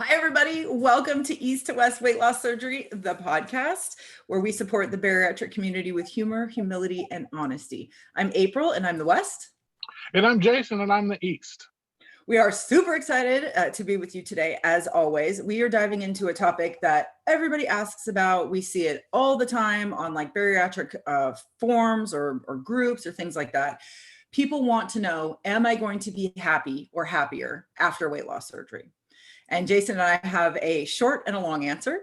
Hi, everybody. Welcome to East to West Weight Loss Surgery, the podcast, where we support the bariatric community with humor, humility, and honesty. I'm April, and I'm the West. And I'm Jason, and I'm the East. We are super excited to be with you today, as always. We are diving into a topic that everybody asks about. We see it all the time on like bariatric forums or groups or things like that. People want to know, am I going to be happy or happier after weight loss surgery? And Jason and I have a short and a long answer,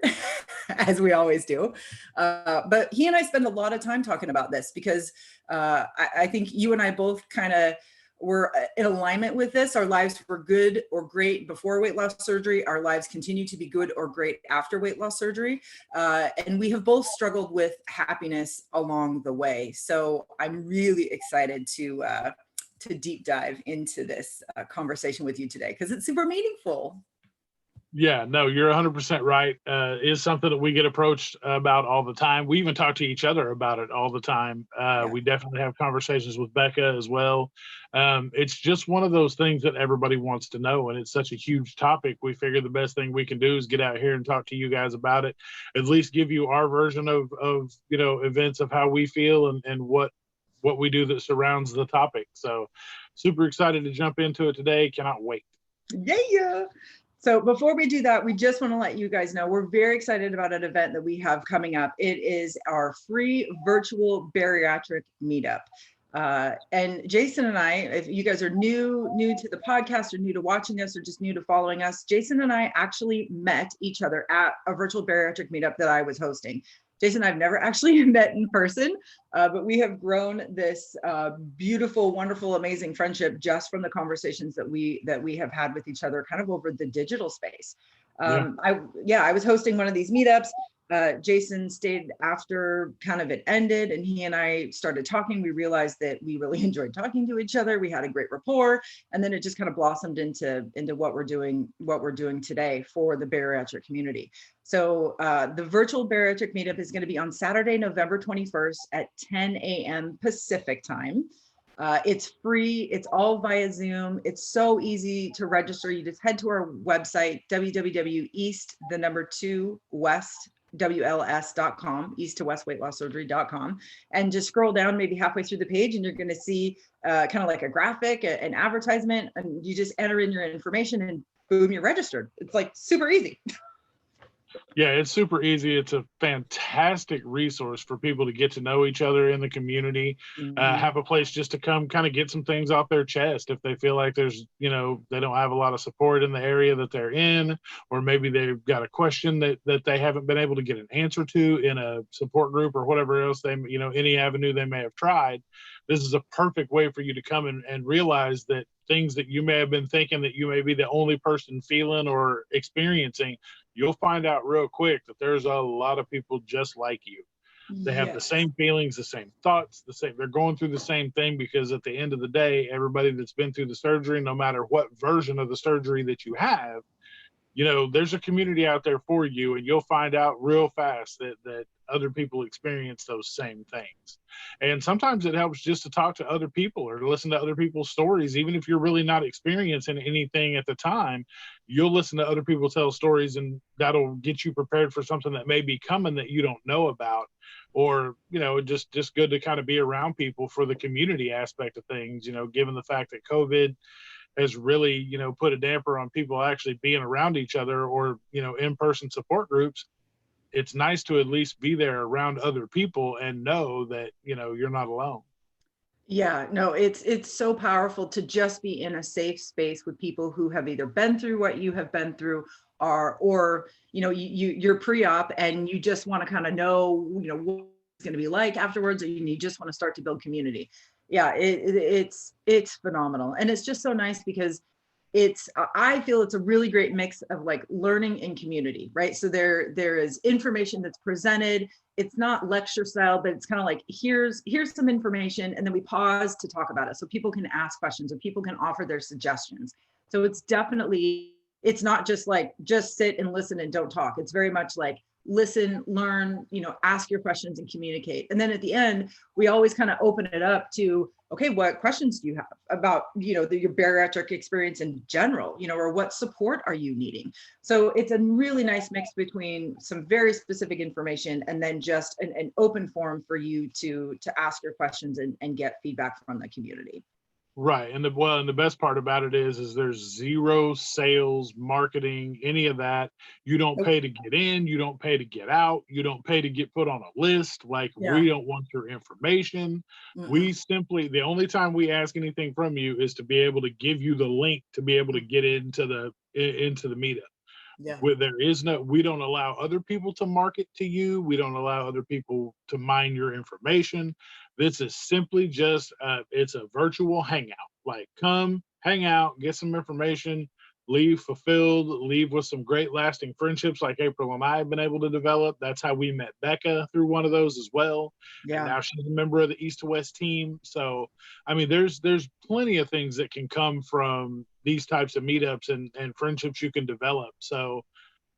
as we always do. But he and I spend a lot of time talking about this because I think you and I both kind of were in alignment with this. Our lives were good or great before weight loss surgery. Our lives continue to be good or great after weight loss surgery. And we have both struggled with happiness along the way. So I'm really excited to deep dive into this conversation with you today because it's super meaningful. Yeah, no, you're 100% right. Is something that we get approached about all the time. We even talk to each other about it all the time. We definitely have conversations with Becca as well. It's just one of those things that everybody wants to know, and it's such a huge topic. We figure the best thing we can do is get out here and talk to you guys about it, at least give you our version of events of how we feel and what we do that surrounds the topic. So super excited to jump into it today. Cannot wait. Yeah. So before we do that, we just want to let you guys know we're very excited about an event that we have coming up. It is our free virtual bariatric meetup. And Jason and I, if you guys are new to the podcast or new to watching us or just new to following us, Jason and I actually met each other at a virtual bariatric meetup that I was hosting. Jason and I've never actually met in person, but we have grown this beautiful, wonderful, amazing friendship just from the conversations that we have had with each other kind of over the digital space. I was hosting one of these meetups. Jason stayed after kind of it ended and he and I started talking. We realized that we really enjoyed talking to each other. We had a great rapport, and then it just kind of blossomed into what we're doing today for the bariatric community. So the virtual bariatric meetup is going to be on Saturday, November 21st at 10 a.m. Pacific time. It's free. It's all via Zoom. It's so easy to register. You just head to our website, www.east2west.WLS.com, east to west weight loss surgery.com, and just scroll down maybe halfway through the page and you're going to see kind of like a graphic, an advertisement, and you just enter in your information and boom, you're registered. It's like super easy. Yeah, it's super easy. It's a fantastic resource for people to get to know each other in the community, have a place just to come kind of get some things off their chest if they feel like there's, they don't have a lot of support in the area that they're in, or maybe they've got a question that they haven't been able to get an answer to in a support group or whatever else any avenue they may have tried. This is a perfect way for you to come and realize that things that you may have been thinking that you may be the only person feeling or experiencing, you'll find out real quick that there's a lot of people just like you. They have the same feelings, the same thoughts, they're going through the same thing, because at the end of the day, everybody that's been through the surgery, no matter what version of the surgery that you have, there's a community out there for you, and you'll find out real fast that other people experience those same things. And sometimes it helps just to talk to other people or to listen to other people's stories. Even if you're really not experiencing anything at the time, you'll listen to other people tell stories, and that'll get you prepared for something that may be coming that you don't know about. Or, just good to kind of be around people for the community aspect of things, given the fact that COVID has really, put a damper on people actually being around each other or, in-person support groups. It's nice to at least be there around other people and know that, you're not alone. Yeah, no, it's so powerful to just be in a safe space with people who have either been through what you have been through or you're pre-op and you just want to kind of know, what it's going to be like afterwards, or you just want to start to build community. Yeah, it's phenomenal. And it's just so nice because I feel it's a really great mix of like learning and community, right? So there is information that's presented. It's not lecture style, but it's kind of like, here's some information. And then we pause to talk about it. So people can ask questions or people can offer their suggestions. So it's not just like, just sit and listen and don't talk. It's very much like, listen, learn, ask your questions and communicate. And then at the end, we always kind of open it up to okay, what questions do you have about, your bariatric experience in general, or what support are you needing? So it's a really nice mix between some very specific information and then just an open forum for you to ask your questions and get feedback from the community. Right. And the best part about it is there's zero sales, marketing, any of that. You don't pay to get in, you don't pay to get out, you don't pay to get put on a list. Like, Yeah. we don't want your information. We simply, the only time we ask anything from you is to be able to give you the link to be able to get into the meetup. Yeah. Where we don't allow other people to market to you. We don't allow other people to mine your information. This is simply just, it's a virtual hangout. Like, come, hang out, get some information, leave fulfilled, leave with some great lasting friendships like April and I have been able to develop. That's how we met Becca, through one of those as well. Yeah. And now she's a member of the East to West team. So, I mean, there's plenty of things that can come from these types of meetups and friendships you can develop. So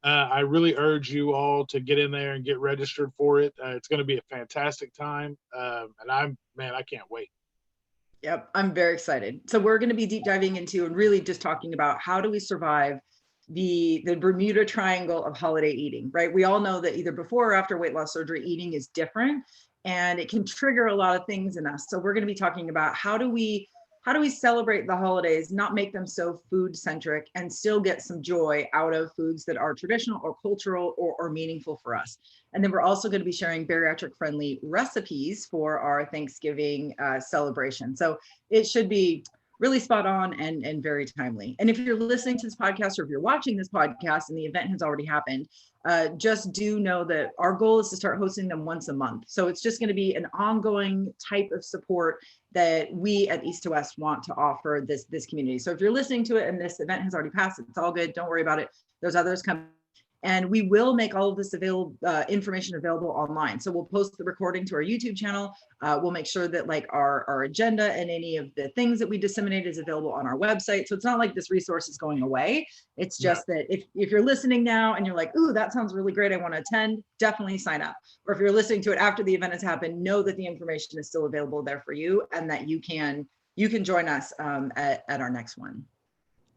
I really urge you all to get in there and get registered for it. It's going to be a fantastic time. And I can't wait. Yep, I'm very excited. So we're going to be deep diving into and really just talking about how do we survive the Bermuda Triangle of holiday eating, right? We all know that either before or after weight loss surgery, eating is different and it can trigger a lot of things in us. So we're going to be talking about how do we celebrate the holidays, not make them so food centric, and still get some joy out of foods that are traditional or cultural or meaningful for us. And then we're also going to be sharing bariatric friendly recipes for our Thanksgiving celebration. So it should be really spot on and very timely. And if you're listening to this podcast or if you're watching this podcast and the event has already happened, just do know that our goal is to start hosting them once a month. So it's just going to be an ongoing type of support that we at East to West want to offer this community. So if you're listening to it and this event has already passed, it's all good. Don't worry about it. There's others coming. And we will make all of this information available online. So we'll post the recording to our YouTube channel. We'll make sure that like our agenda and any of the things that we disseminate is available on our website. So it's not like this resource is going away. It's just that if you're listening now and you're like, ooh, that sounds really great, I want to attend, definitely sign up. Or if you're listening to it after the event has happened, know that the information is still available there for you and that you can join us at our next one.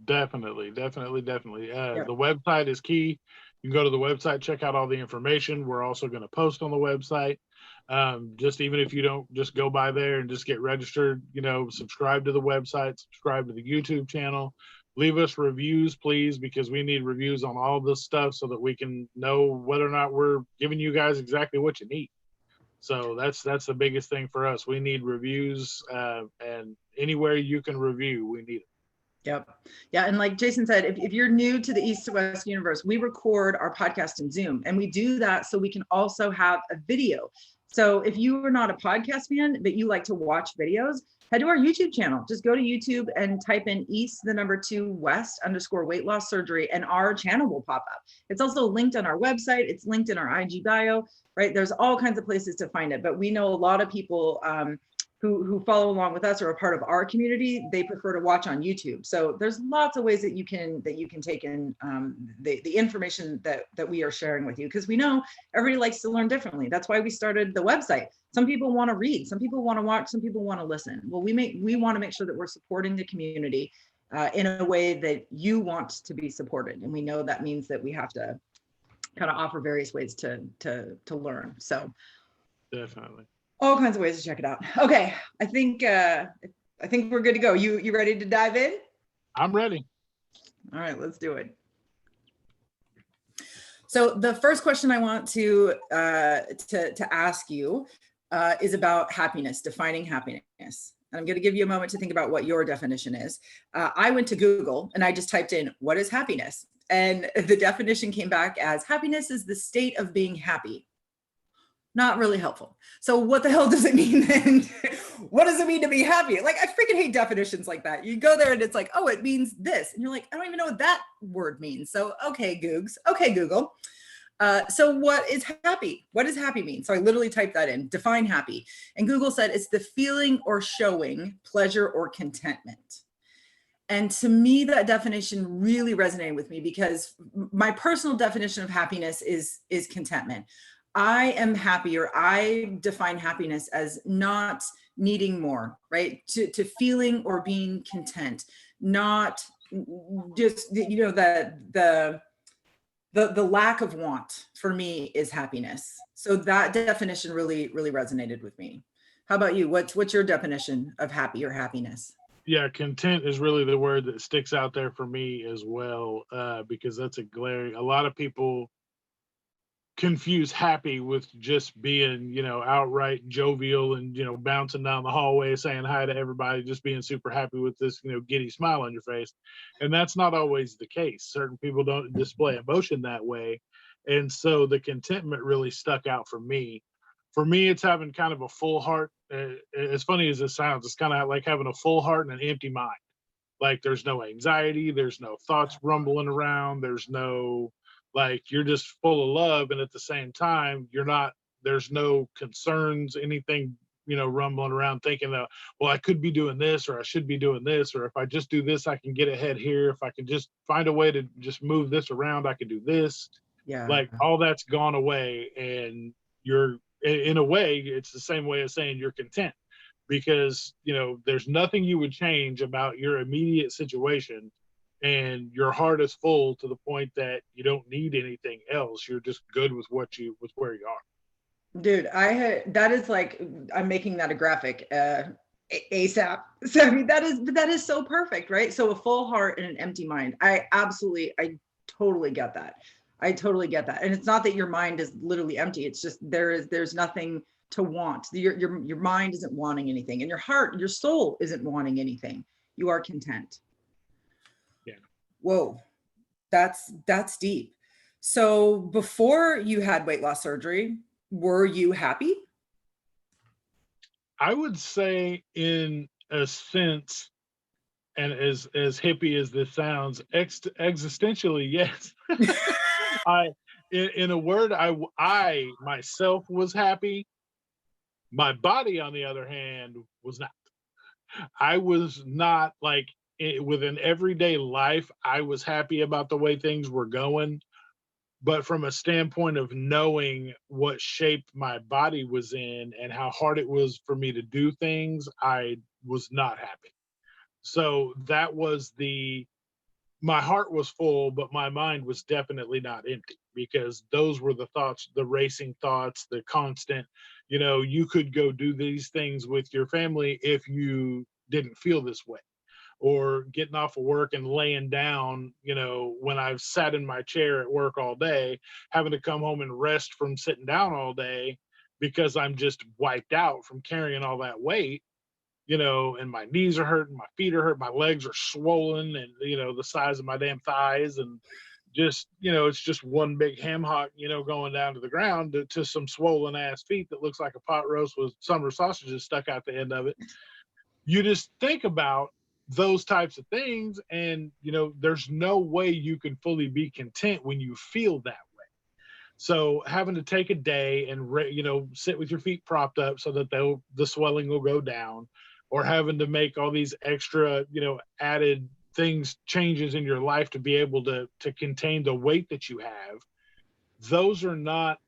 Definitely. The website is key. You can go to the website, check out all the information. We're also going to post on the website. Just even if you don't, just go by there and just get registered, subscribe to the website, subscribe to the YouTube channel, leave us reviews, please, because we need reviews on all this stuff so that we can know whether or not we're giving you guys exactly what you need. So that's the biggest thing for us. We need reviews, and anywhere you can review, we need it. Yep. Yeah. And like Jason said, if you're new to the East to West universe, we record our podcast in Zoom, and we do that so we can also have a video. So if you are not a podcast fan, but you like to watch videos, head to our YouTube channel. Just go to YouTube and type in East_West_weight loss surgery, and our channel will pop up. It's also linked on our website. It's linked in our IG bio, right? There's all kinds of places to find it, but we know a lot of people who follow along with us or are part of our community, they prefer to watch on YouTube. So there's lots of ways that you can take in the information that we are sharing with you, because we know everybody likes to learn differently. That's why we started the website. Some people want to read, some people want to watch, some people want to listen. Well, we want to make sure that we're supporting the community in a way that you want to be supported. And we know that means that we have to kind of offer various ways to learn. So definitely. All kinds of ways to check it out. Okay, I think we're good to go. You ready to dive in? I'm ready. All right, let's do it. So the first question I want to ask you is about happiness, defining happiness. And I'm going to give you a moment to think about what your definition is. I went to Google and I just typed in, what is happiness? And the definition came back as happiness is the state of being happy. Not really helpful. So what the hell does it mean then? What does it mean to be happy? Like, I freaking hate definitions like that. You go there and it's like, oh, it means this. And you're like, I don't even know what that word means. So, okay, Googs. Okay, Google. So what is happy? What does happy mean? So I literally typed that in, define happy. And Google said it's the feeling or showing pleasure or contentment. And to me, that definition really resonated with me because my personal definition of happiness is contentment. I am happy, or I define happiness as not needing more, right? To feeling or being content, not just, you know, the lack of want for me is happiness. So that definition really, really resonated with me. How about you? What's your definition of happy or happiness? Yeah, content is really the word that sticks out there for me as well, because that's a glaring. A lot of people confuse happy with just being, you know, outright jovial and, you know, bouncing down the hallway saying hi to everybody, just being super happy with this, you know, giddy smile on your face. And that's not always the case. Certain people don't display emotion that way. And so the contentment really stuck out for me. For me, it's having kind of a full heart. As funny as it sounds, it's kind of like having a full heart and an empty mind. Like there's no anxiety, there's no thoughts rumbling around, there's no, like, you're just full of love, and at the same time you're not, there's no concerns, anything, you know, rumbling around thinking that, well, I could be doing this, or I should be doing this, or if I just do this I can get ahead here, if I can just find a way to just move this around I can do this. Yeah. Like all that's gone away, and you're, in a way it's the same way as saying you're content, because, you know, there's nothing you would change about your immediate situation, and your heart is full to the point that you don't need anything else. You're just good with with where you are. Dude, that is like, I'm making that a graphic ASAP. So I mean, that is so perfect, right? So a full heart and an empty mind. I totally get that. I totally get that. And it's not that your mind is literally empty. It's just there's nothing to want. Your mind isn't wanting anything, and your heart, your soul isn't wanting anything. You are content. Yeah. Whoa, that's deep. So before you had weight loss surgery, were you happy? I would say in a sense, and as hippie as this sounds, existentially, yes. I, in a word, I myself was happy. My body, on the other hand, was not. I was not like, within everyday life, I was happy about the way things were going. But from a standpoint of knowing what shape my body was in and how hard it was for me to do things, I was not happy. So that was my heart was full, but my mind was definitely not empty, because those were the thoughts, the racing thoughts, the constant, you know, you could go do these things with your family if you didn't feel this way, or getting off of work and laying down, you know, when I've sat in my chair at work all day, having to come home and rest from sitting down all day because I'm just wiped out from carrying all that weight, you know, and my knees are hurting, my feet are hurting, my legs are swollen, and, you know, the size of my damn thighs, and just, you know, it's just one big ham hock, you know, going down to the ground to some swollen ass feet that looks like a pot roast with summer sausages stuck out the end of it. You just think about those types of things, and, you know, there's no way you can fully be content when you feel that way. So having to take a day and, you know, sit with your feet propped up so that the swelling will go down, or having to make all these extra, you know, added things, changes in your life to be able to contain the weight that you have, those are not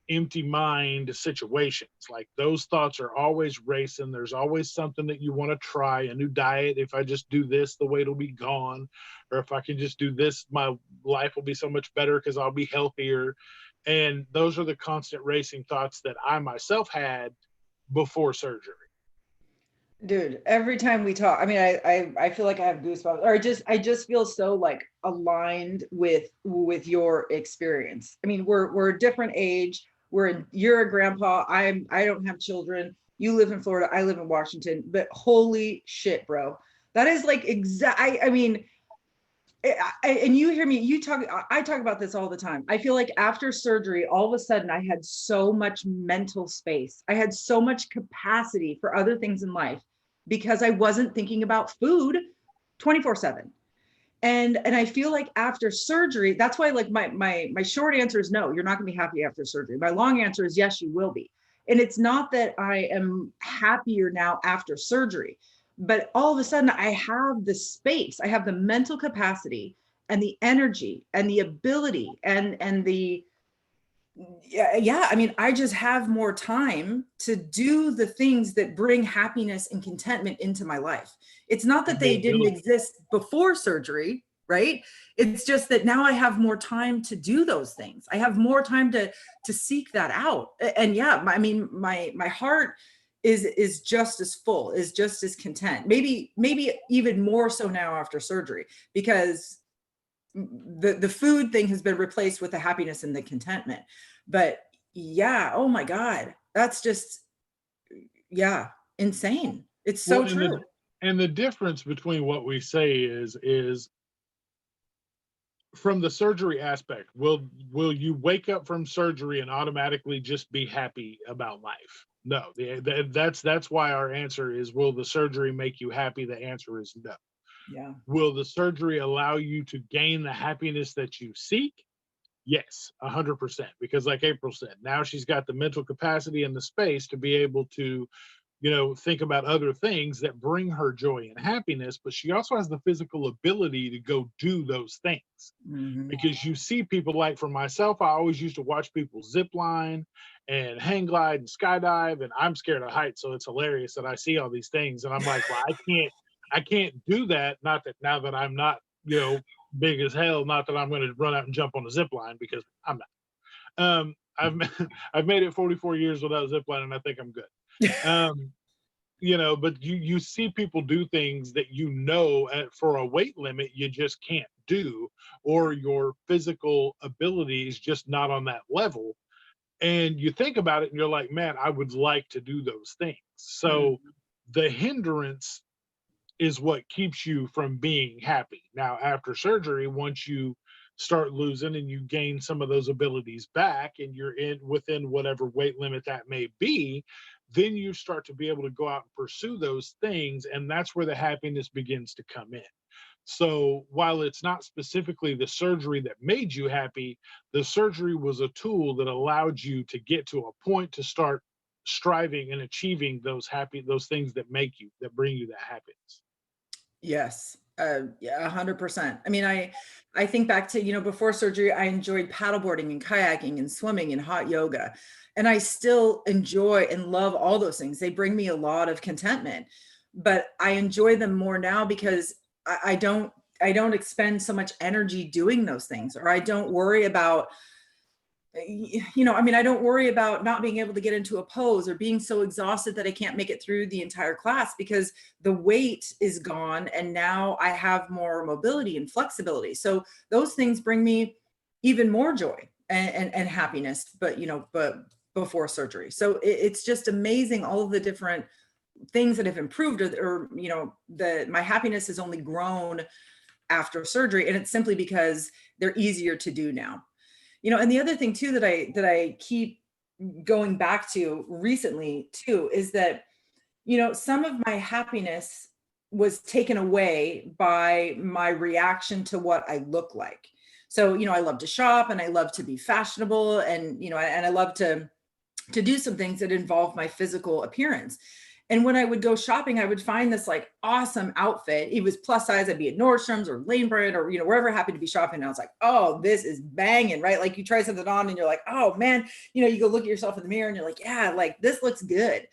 empty mind situations. Like those thoughts are always racing. There's always something that you want to try, a new diet. If I just do this, the weight will be gone. Or if I can just do this, my life will be so much better because I'll be healthier. And those are the constant racing thoughts that I myself had before surgery. Dude, every time we talk, I mean, I feel like I have goosebumps, or I just feel so like aligned with your experience. I mean, we're a different age. You're a grandpa. I don't have children. You live in Florida. I live in Washington. But holy shit, bro, that is like exact. I mean, and you hear me. I talk about this all the time. I feel like after surgery, all of a sudden, I had so much mental space. I had so much capacity for other things in life because I wasn't thinking about food 24/7. And I feel like after surgery, that's why like my short answer is no, you're not gonna be happy after surgery. My long answer is yes, you will be. And it's not that I am happier now after surgery, but all of a sudden I have the space, I have the mental capacity and the energy and the ability and Yeah. I mean, I just have more time to do the things that bring happiness and contentment into my life. It's not that they didn't Availability. exist before surgery, right? It's just that now I have more time to do those things. I have more time to seek that out. And yeah, I mean, my heart is just as full, is just as content. Maybe even more so now after surgery, because the food thing has been replaced with the happiness and the contentment. But yeah, oh my God, that's just, yeah, insane. It's so Well, true. and the difference between what we say is from the surgery aspect, will you wake up from surgery and automatically just be happy about life? No. That's why our answer is, will the surgery make you happy? The answer is no. Yeah. Will the surgery allow you to gain the happiness that you seek? Yes, 100%. Because like April said, now she's got the mental capacity and the space to be able to, think about other things that bring her joy and happiness, but she also has the physical ability to go do those things. Hmm. Because you see people, like for myself, I always used to watch people zip line and hang glide and skydive, and I'm scared of heights, so it's hilarious that I see all these things and I'm like, well, I can't do that. Not that now that I'm not, big as hell, not that I'm going to run out and jump on a zip line, because I'm not. I've I've made it 44 years without zip line, and I think I'm good. Um, but you see people do things that, for a weight limit you just can't do, or your physical ability is just not on that level. And you think about it and you're like, man, I would like to do those things. So Hmm. the hindrance is what keeps you from being happy. Now, after surgery, once you start losing and you gain some of those abilities back, and you're in within whatever weight limit that may be, then you start to be able to go out and pursue those things. And that's where the happiness begins to come in. So while it's not specifically the surgery that made you happy, the surgery was a tool that allowed you to get to a point to start striving and achieving those things that bring you that happiness. Yes. Yeah, 100%. I mean, I think back to, before surgery, I enjoyed paddleboarding and kayaking and swimming and hot yoga. And I still enjoy and love all those things. They bring me a lot of contentment, but I enjoy them more now because I don't expend so much energy doing those things, or I don't worry about, I mean, I don't worry about not being able to get into a pose or being so exhausted that I can't make it through the entire class, because the weight is gone and now I have more mobility and flexibility. So those things bring me even more joy and happiness, but before surgery. So it's just amazing, all of the different things that have improved, or my happiness has only grown after surgery. And it's simply because they're easier to do now. And the other thing too that I keep going back to recently too is that, some of my happiness was taken away by my reaction to what I look like. So, I love to shop and I love to be fashionable, and and I love to do some things that involve my physical appearance. And when I would go shopping, I would find this like awesome outfit. It was plus size. I'd be at Nordstrom's or Lane Bryant or, wherever I happened to be shopping. And I was like, oh, this is banging, right? Like you try something on and you're like, oh man, you go look at yourself in the mirror and you're like, yeah, like this looks good.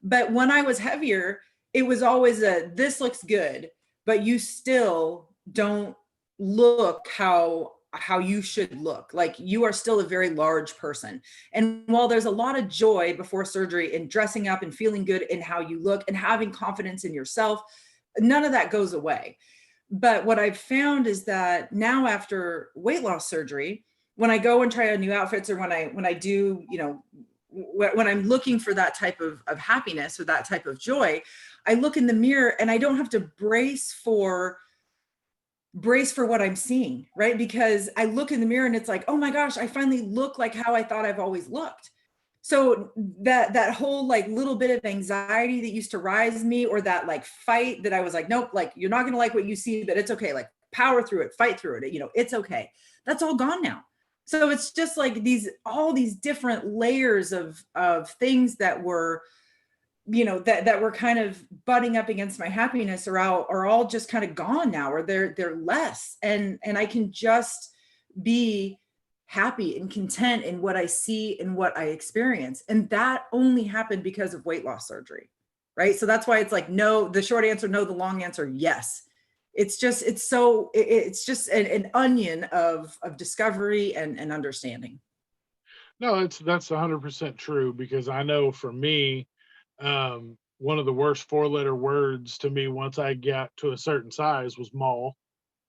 But when I was heavier, it was always this looks good, but you still don't look how you should look. Like you are still a very large person. And while there's a lot of joy before surgery in dressing up and feeling good in how you look and having confidence in yourself, none of that goes away. But what I've found is that now after weight loss surgery, when I go and try on new outfits, or when I do, when I'm looking for that type of happiness or that type of joy, I look in the mirror and I don't have to brace for what I'm seeing, right? Because I look in the mirror and it's like, oh my gosh, I finally look like how I thought I've always looked. So that whole like little bit of anxiety that used to rise me, or that like fight that I was like, nope, like you're not going to like what you see, but it's okay. Like power through it, fight through it. It's okay. That's all gone now. So it's just like all these different layers of things that were, that were kind of butting up against my happiness are all just kind of gone now, or they're less. And I can just be happy and content in what I see and what I experience. And that only happened because of weight loss surgery, right? So that's why it's like, no, the short answer, no, the long answer, yes. It's just, it's just an onion of discovery and understanding. No, that's 100% true, because I know for me, one of the worst four-letter words to me once I got to a certain size was mall.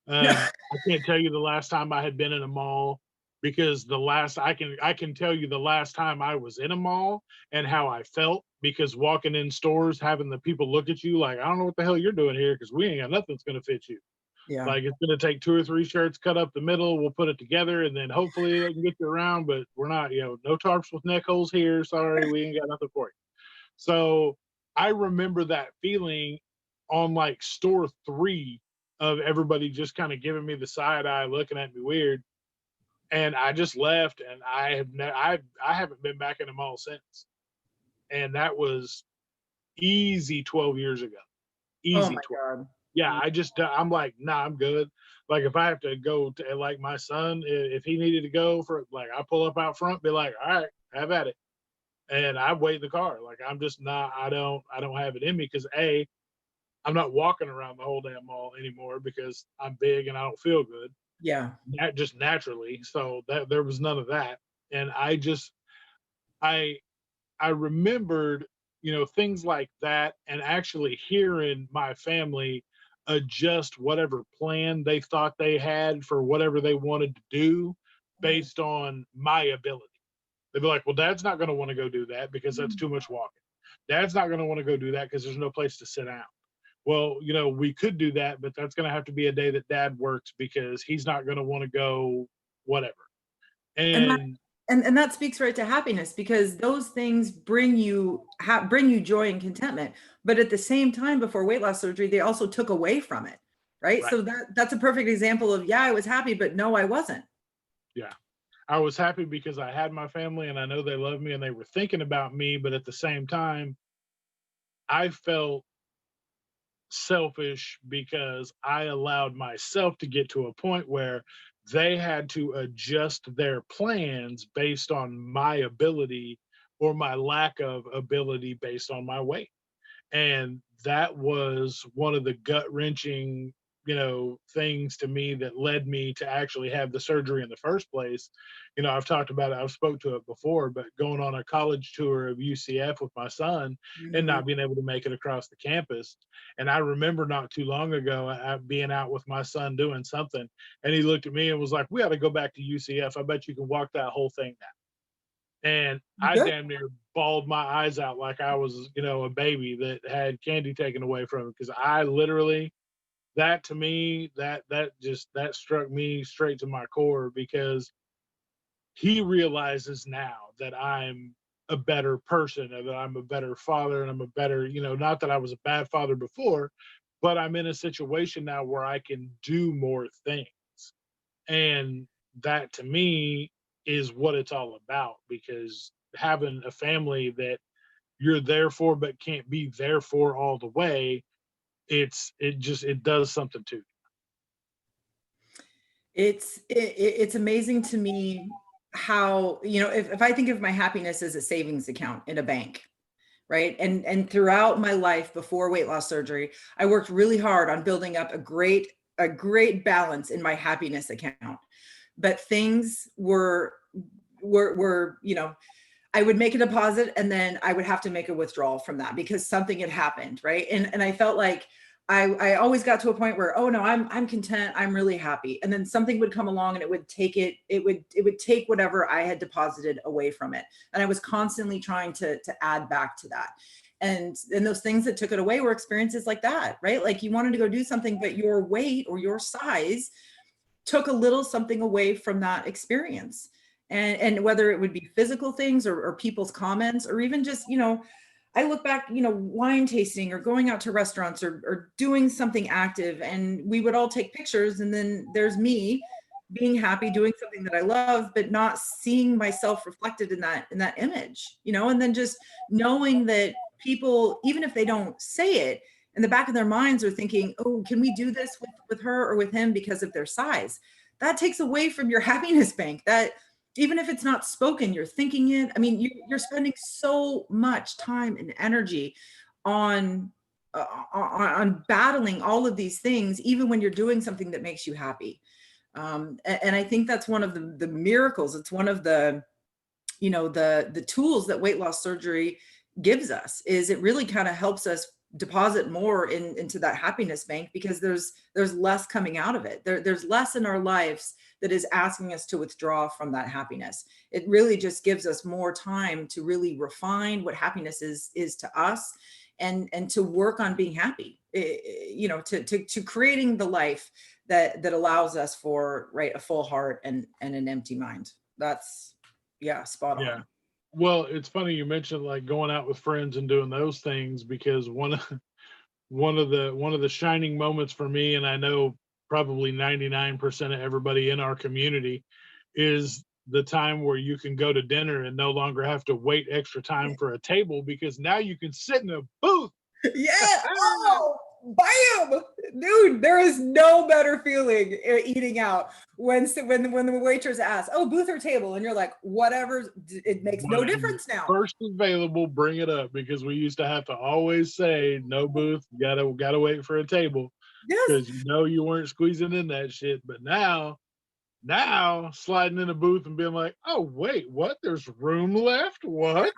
I can't tell you the last time I had been in a mall, because the last I can tell you the last time I was in a mall and how I felt, because walking in stores, having the people look at you like, I don't know what the hell you're doing here, because we ain't got nothing that's gonna fit you. Yeah. Like, it's gonna take 2 or 3 shirts cut up the middle. We'll put it together, and then hopefully they can get you around, but we're not, no tarps with neck holes here. Sorry, we ain't got nothing for you. So I remember that feeling on like store 3, of everybody just kind of giving me the side eye, looking at me weird. And I just left, and I haven't been back in the mall since. And that was easy 12 years ago. Oh Easy my 12. God. Yeah, I'm like, nah, I'm good. Like, if I have to go to, like, my son, if he needed to go for, like, I pull up out front, be like, all right, have at it. And I wait in the car. Like, I'm just not, I don't have it in me, because I'm not walking around the whole damn mall anymore because I'm big and I don't feel good. Yeah. Not just naturally. So that there was none of that. And I I remembered, things like that, and actually hearing my family adjust whatever plan they thought they had for whatever they wanted to do based on my ability. They'd be like, well, dad's not going to want to go do that because that's too much walking. Dad's not going to want to go do that because there's no place to sit down. Well, we could do that, but that's going to have to be a day that dad works, because he's not going to want to go, whatever. And that, And and that speaks right to happiness, because those things bring you bring you joy and contentment. But at the same time, before weight loss surgery, they also took away from it, right? right. So that's a perfect example of, yeah, I was happy, but no, I wasn't. Yeah. I was happy because I had my family and I know they love me and they were thinking about me. But at the same time, I felt selfish because I allowed myself to get to a point where they had to adjust their plans based on my ability, or my lack of ability based on my weight. And that was one of the gut wrenching, things to me that led me to actually have the surgery in the first place. I've talked about it, I've spoke to it before, but going on a college tour of UCF with my son and Mhm. not being able to make it across the campus. And I remember not too long ago being out with my son doing something, and he looked at me and was like, we ought to go back to UCF. I bet you can walk that whole thing now. And I Good. damn near bawled my eyes out like I was, a baby that had candy taken away from it. Because I literally, that to me, that struck me straight to my core, because he realizes now that I'm a better person, and that I'm a better father, and I'm a better, not that I was a bad father before, but I'm in a situation now where I can do more things. And that to me is what it's all about, because having a family that you're there for but can't be there for all the way, it does something to you. It's amazing to me how, if I think of my happiness as a savings account in a bank, right? And throughout my life before weight loss surgery, I worked really hard on building up a great balance in my happiness account. But things were, I would make a deposit and then I would have to make a withdrawal from that because something had happened, right? And I felt like I always got to a point where, oh no, I'm content, I'm really happy. And then something would come along and it would take whatever I had deposited away from it. And I was constantly trying to add back to that. And those things that took it away were experiences like that, right? Like you wanted to go do something, but your weight or your size took a little something away from that experience. And whether it would be physical things or people's comments, or even just, I look back, wine tasting or going out to restaurants or doing something active, and we would all take pictures. And then there's me being happy doing something that I love, but not seeing myself reflected in that image, and then just knowing that people, even if they don't say it, in the back of their minds are thinking, oh, can we do this with her or with him because of their size? That takes away from your happiness bank. even if it's not spoken, you're thinking it. I mean, you're spending so much time and energy on on battling all of these things, even when you're doing something that makes you happy. And I think that's one of the miracles. It's one of the, you know, the tools that weight loss surgery gives us, is it really kind of helps us deposit more into that happiness bank, because there's less coming out of it. There's less in our lives that is asking us to withdraw from that happiness. It really just gives us more time to really refine what happiness is to us, and to work on being happy, you know, to creating the life that allows us for, right, a full heart and an empty mind. That's, yeah, spot Yeah. on. Well, it's funny you mentioned like going out with friends and doing those things, because one of the shining moments for me, and I know probably 99% of everybody in our community, is the time where you can go to dinner and no longer have to wait extra time for a table, because now you can sit in a booth. Yeah. Oh, bam, dude. There is no better feeling eating out when the waitress asks, "Oh, booth or table," and you're like, "Whatever." It makes no Whatever. difference now. First available, bring it up, because we used to have to always say no booth, gotta wait for a table, Yes. because you know you weren't squeezing in that shit. But now sliding in a booth and being like, oh wait, what? There's room left? What?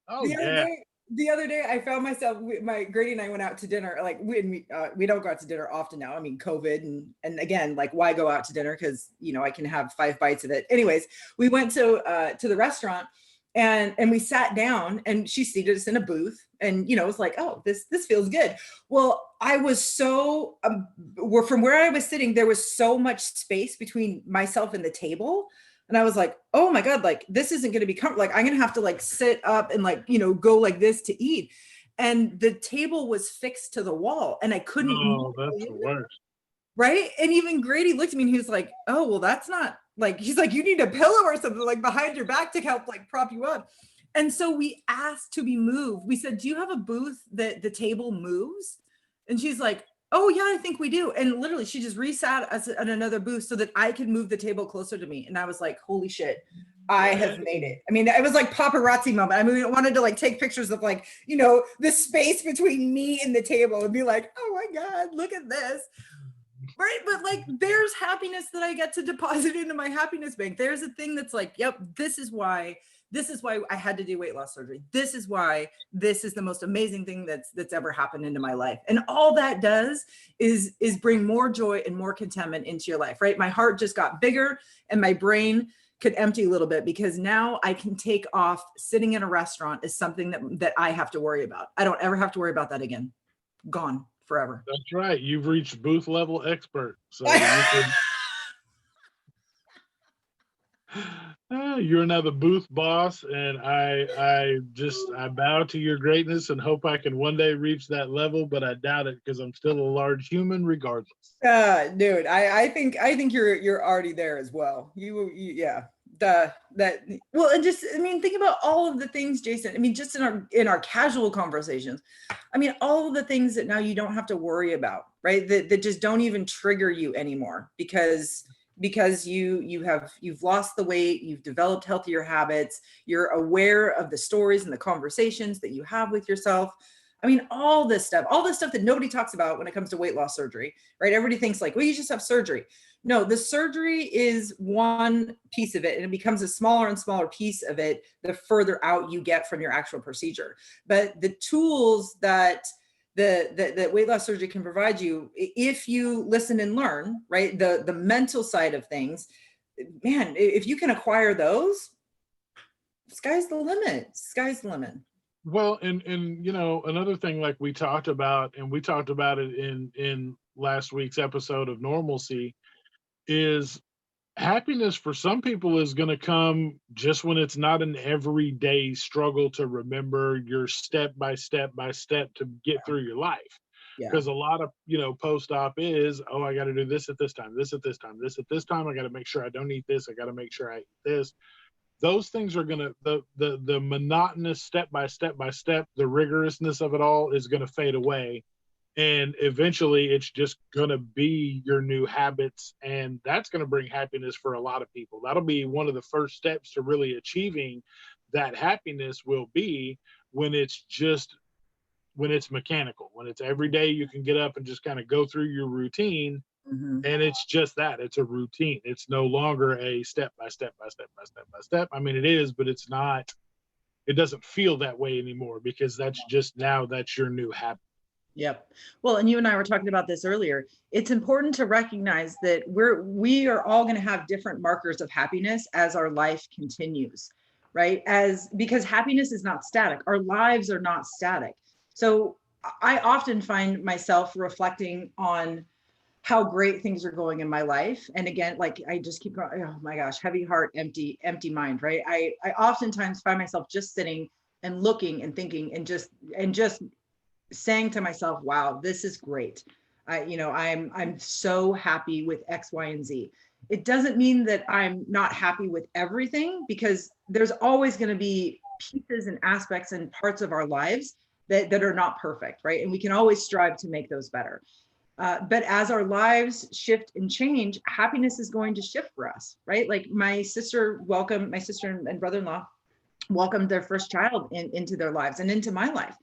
Oh The other yeah. day, the other day, I found myself. My Grady and I went out to dinner. Like we don't go out to dinner often now. I mean, COVID, and again, like, why go out to dinner? Because, you know, I can have 5 bites of it. Anyways, we went to the restaurant, and we sat down, and she seated us in a booth, and, you know, it's like, oh, this feels good. Well, I was so from where I was sitting, there was so much space between myself and the table. And I was like, oh my God, like, this isn't going to be comfortable. Like, I'm going to have to, like, sit up and, like, you know, go like this to eat. And the table was fixed to the wall, and I couldn't Oh, that's move. the worst. Right. And even Grady looked at me and he was like, oh, well, that's not, like, he's like, you need a pillow or something, like, behind your back to help, like, prop you up. And so we asked to be moved. We said, do you have a booth that the table moves? And she's like, oh yeah, I think we do. And literally she just resat us at another booth so that I could move the table closer to me. And I was like, holy shit, I have made it. I mean, it was like paparazzi moment. I mean, I wanted to, like, take pictures of, like, you know, the space between me and the table and be like, oh my God, look at this. Right. But, like, there's happiness that I get to deposit into my happiness bank. There's a thing that's like, yep, this is why I had to do weight loss surgery. This is why this is the most amazing thing that's ever happened into my life. And all that does is bring more joy and more contentment into your life. Right. My heart just got bigger, and my brain could empty a little bit, because now I can take off sitting in a restaurant is something that I have to worry about. I don't ever have to worry about that again. Gone forever. That's right. You've reached booth level expert. So you can you're now the booth boss, and I bow to your greatness and hope I can one day reach that level, but I doubt it, because I'm still a large human regardless. Dude, I think you're already there as well. Yeah. Well, and just, I mean, think about all of the things, Jason. I mean, just in our casual conversations, I mean, all of the things that now you don't have to worry about, right? That just don't even trigger you anymore, because you've lost the weight, you've developed healthier habits, you're aware of the stories and the conversations that you have with yourself. I mean, all this stuff that nobody talks about when it comes to weight loss surgery, right? Everybody thinks like, well, you just have surgery. No, the surgery is one piece of it, and it becomes a smaller and smaller piece of it the further out you get from your actual procedure. But the tools that that weight loss surgery can provide you, if you listen and learn, right? The mental side of things, man, if you can acquire those, sky's the limit. Sky's the limit. Well, and you know, another thing, like we talked about, and we talked about it in last week's episode of Normalcy, is happiness for some people is going to come just when it's not an everyday struggle to remember your step by step by step to get through your life. Yeah. Because a lot of, you know, post-op is, oh, I got to do this at this time, this at this time, this at this time. I got to make sure I don't eat this. I got to make sure I eat this. Those things are going to, the monotonous step by step by step, the rigorousness of it all is going to fade away. And eventually it's just going to be your new habits. And that's going to bring happiness for a lot of people. That'll be one of the first steps to really achieving that happiness, will be when it's just, when it's mechanical, when it's every day you can get up and just kind of go through your routine. Mhm. And it's just that, it's a routine. It's no longer a step by step by step by step by step. I mean, it is, but it's not, it doesn't feel that way anymore, because that's just, now that's your new habit. Yep. Well, and you and I were talking about this earlier. It's important to recognize that we are all going to have different markers of happiness as our life continues, right? Because happiness is not static. Our lives are not static. So I often find myself reflecting on how great things are going in my life. And again, like I just keep going, oh my gosh, heavy heart, empty mind, right? I oftentimes find myself just sitting and looking and thinking and just saying to myself, wow, this is great. I'm so happy with X, Y, and Z. It doesn't mean that I'm not happy with everything, because there's always going to be pieces and aspects and parts of our lives that are not perfect, right? And we can always strive to make those better. But as our lives shift and change, happiness is going to shift for us, right? Like my sister and brother-in-law welcomed their first child into their lives and into my life.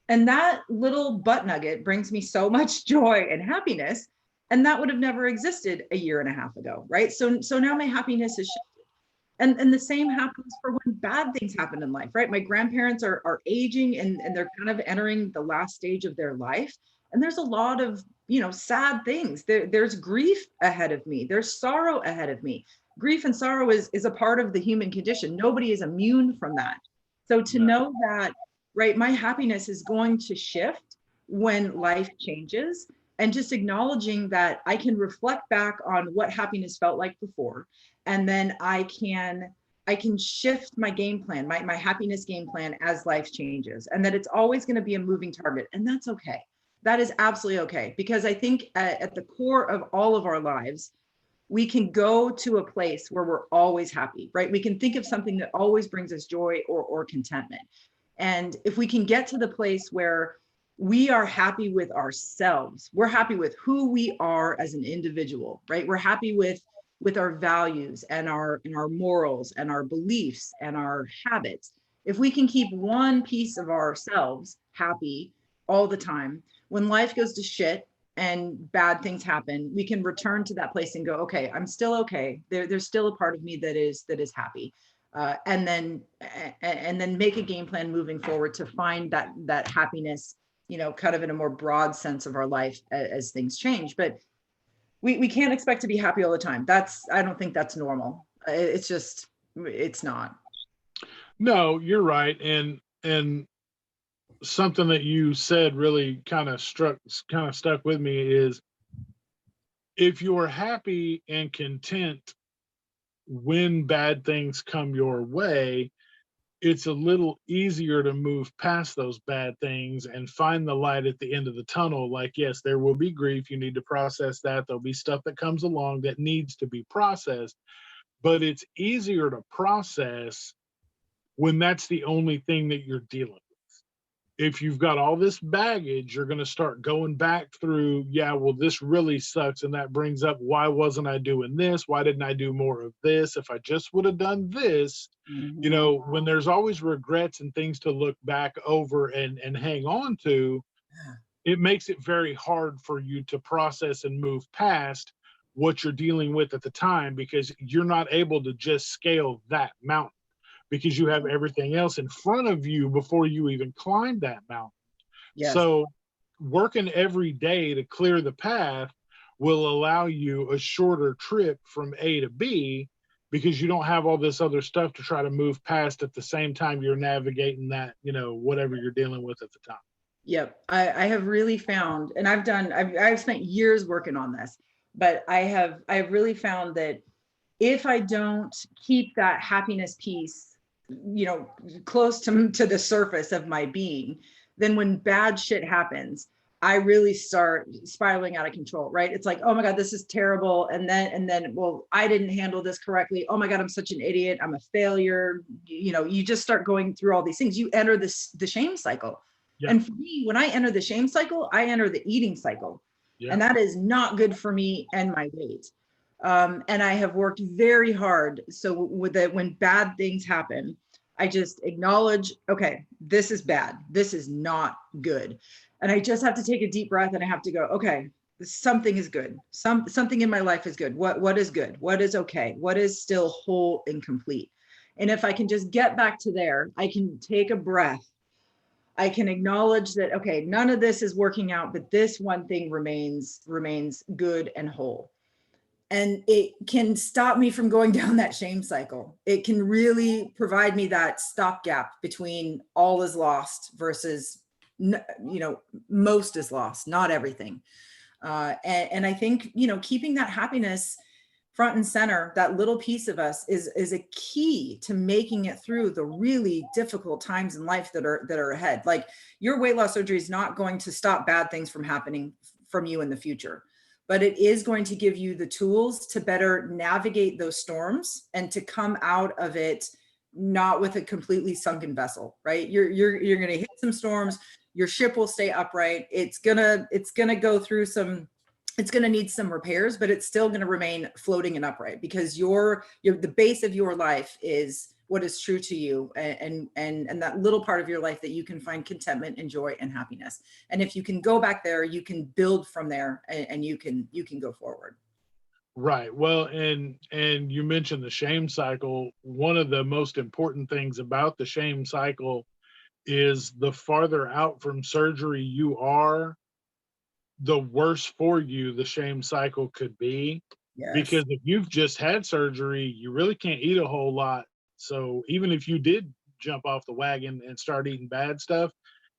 And that little butt nugget brings me so much joy and happiness. And that would have never existed a year and a half ago, right? So now my happiness is shifted. And the same happens for when bad things happen in life, right? My grandparents are aging and they're kind of entering the last stage of their life. And there's a lot of, sad things. There's grief ahead of me. There's sorrow ahead of me. Grief and sorrow is a part of the human condition. Nobody is immune from that. So to know that, right, my happiness is going to shift when life changes, and just acknowledging that I can reflect back on what happiness felt like before, and then I can shift my game plan, my happiness game plan, as life changes, and that it's always going to be a moving target, and that's okay. That is absolutely okay, because I think at the core of all of our lives, we can go to a place where we're always happy, right? We can think of something that always brings us joy or contentment. And if we can get to the place where we are happy with ourselves, we're happy with who we are as an individual, right? We're happy with our values and our morals and our beliefs and our habits. If we can keep one piece of ourselves happy all the time, when life goes to shit and bad things happen, we can return to that place and go, okay, I'm still okay. There's still a part of me that is happy. And then make a game plan moving forward to find that happiness, kind of in a more broad sense of our life as things change. But we can't expect to be happy all the time. I don't think that's normal. It's not. No, you're right. And something that you said really kind of stuck with me is, if you're happy and content when bad things come your way, it's a little easier to move past those bad things and find the light at the end of the tunnel. Like, yes, there will be grief. You need to process that. There'll be stuff that comes along that needs to be processed, but it's easier to process when that's the only thing that you're dealing with. If you've got all this baggage, you're going to start going back through, yeah, well, this really sucks. And that brings up, why wasn't I doing this? Why didn't I do more of this? If I just would have done this, when there's always regrets and things to look back over and hang on to, it makes it very hard for you to process and move past what you're dealing with at the time, because you're not able to just scale that mountain, because you have everything else in front of you before you even climb that mountain. Yes. So working every day to clear the path will allow you a shorter trip from A to B, because you don't have all this other stuff to try to move past at the same time you're navigating that, whatever you're dealing with at the time. Yep. I have really found, and I've spent years working on this, but I've really found that if I don't keep that happiness piece, close to the surface of my being, then when bad shit happens, I really start spiraling out of control, right? It's like, oh my God, this is terrible. And then, well, I didn't handle this correctly. Oh my God, I'm such an idiot. I'm a failure. You just start going through all these things. You enter the shame cycle. Yeah. And for me, when I enter the shame cycle, I enter the eating cycle. Yeah. And that is not good for me and my weight. And I have worked very hard. So with it, when bad things happen, I just acknowledge, okay, this is bad. This is not good. And I just have to take a deep breath and I have to go, okay, something is good. Something in my life is good. What is good? What is okay? What is still whole and complete? And if I can just get back to there, I can take a breath. I can acknowledge that, okay, none of this is working out, but this one thing remains good and whole. And it can stop me from going down that shame cycle. It can really provide me that stopgap between all is lost versus, most is lost, not everything. And I think, keeping that happiness front and center, that little piece of us is a key to making it through the really difficult times in life that are ahead. Like, your weight loss surgery is not going to stop bad things from happening from you in the future, but it is going to give you the tools to better navigate those storms and to come out of it not with a completely sunken vessel, right? You're going to hit some storms. Your ship will stay upright. It's gonna go through some. It's going to need some repairs, but it's still going to remain floating and upright, because the base of your life is what is true to you, and that little part of your life that you can find contentment and joy and happiness. And if you can go back there, you can build from there, and you can go forward. Right. Well, and you mentioned the shame cycle. One of the most important things about the shame cycle is the farther out from surgery you are, the worse for you the shame cycle could be. Yes. Because if you've just had surgery, you really can't eat a whole lot. So even if you did jump off the wagon and start eating bad stuff,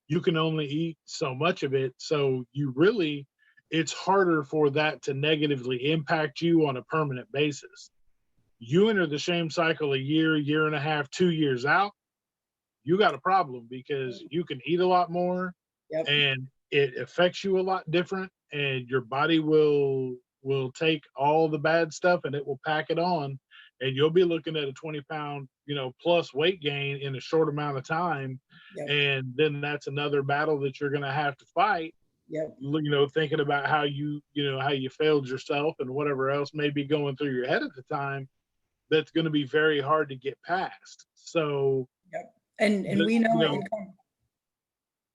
you can only eat so much of it. So it's harder for that to negatively impact you on a permanent basis. You enter the shame cycle a year and a half, 2 years out, you got a problem, because you can eat a lot more. Yep. And it affects you a lot different, and your body will take all the bad stuff and it will pack it on, and you'll be looking at a 20-pound, plus weight gain in a short amount of time. Yep. And then that's another battle that you're going to have to fight. Yep. Thinking about how you failed yourself and whatever else may be going through your head at the time, that's going to be very hard to get past. So, yep. And we know,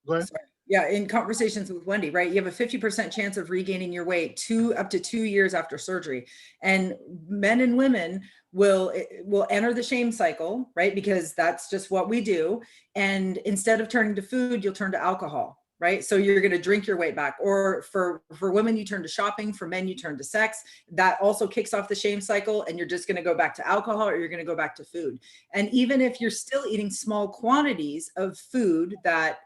go ahead. Sorry. Yeah, in conversations with Wendy, right? You have a 50% chance of regaining your weight up to 2 years after surgery. And men and women will enter the shame cycle, right? Because that's just what we do. And instead of turning to food, you'll turn to alcohol, right? So you're going to drink your weight back. Or for women, you turn to shopping. For men, you turn to sex. That also kicks off the shame cycle, and you're just going to go back to alcohol, or you're going to go back to food. And even if you're still eating small quantities of food that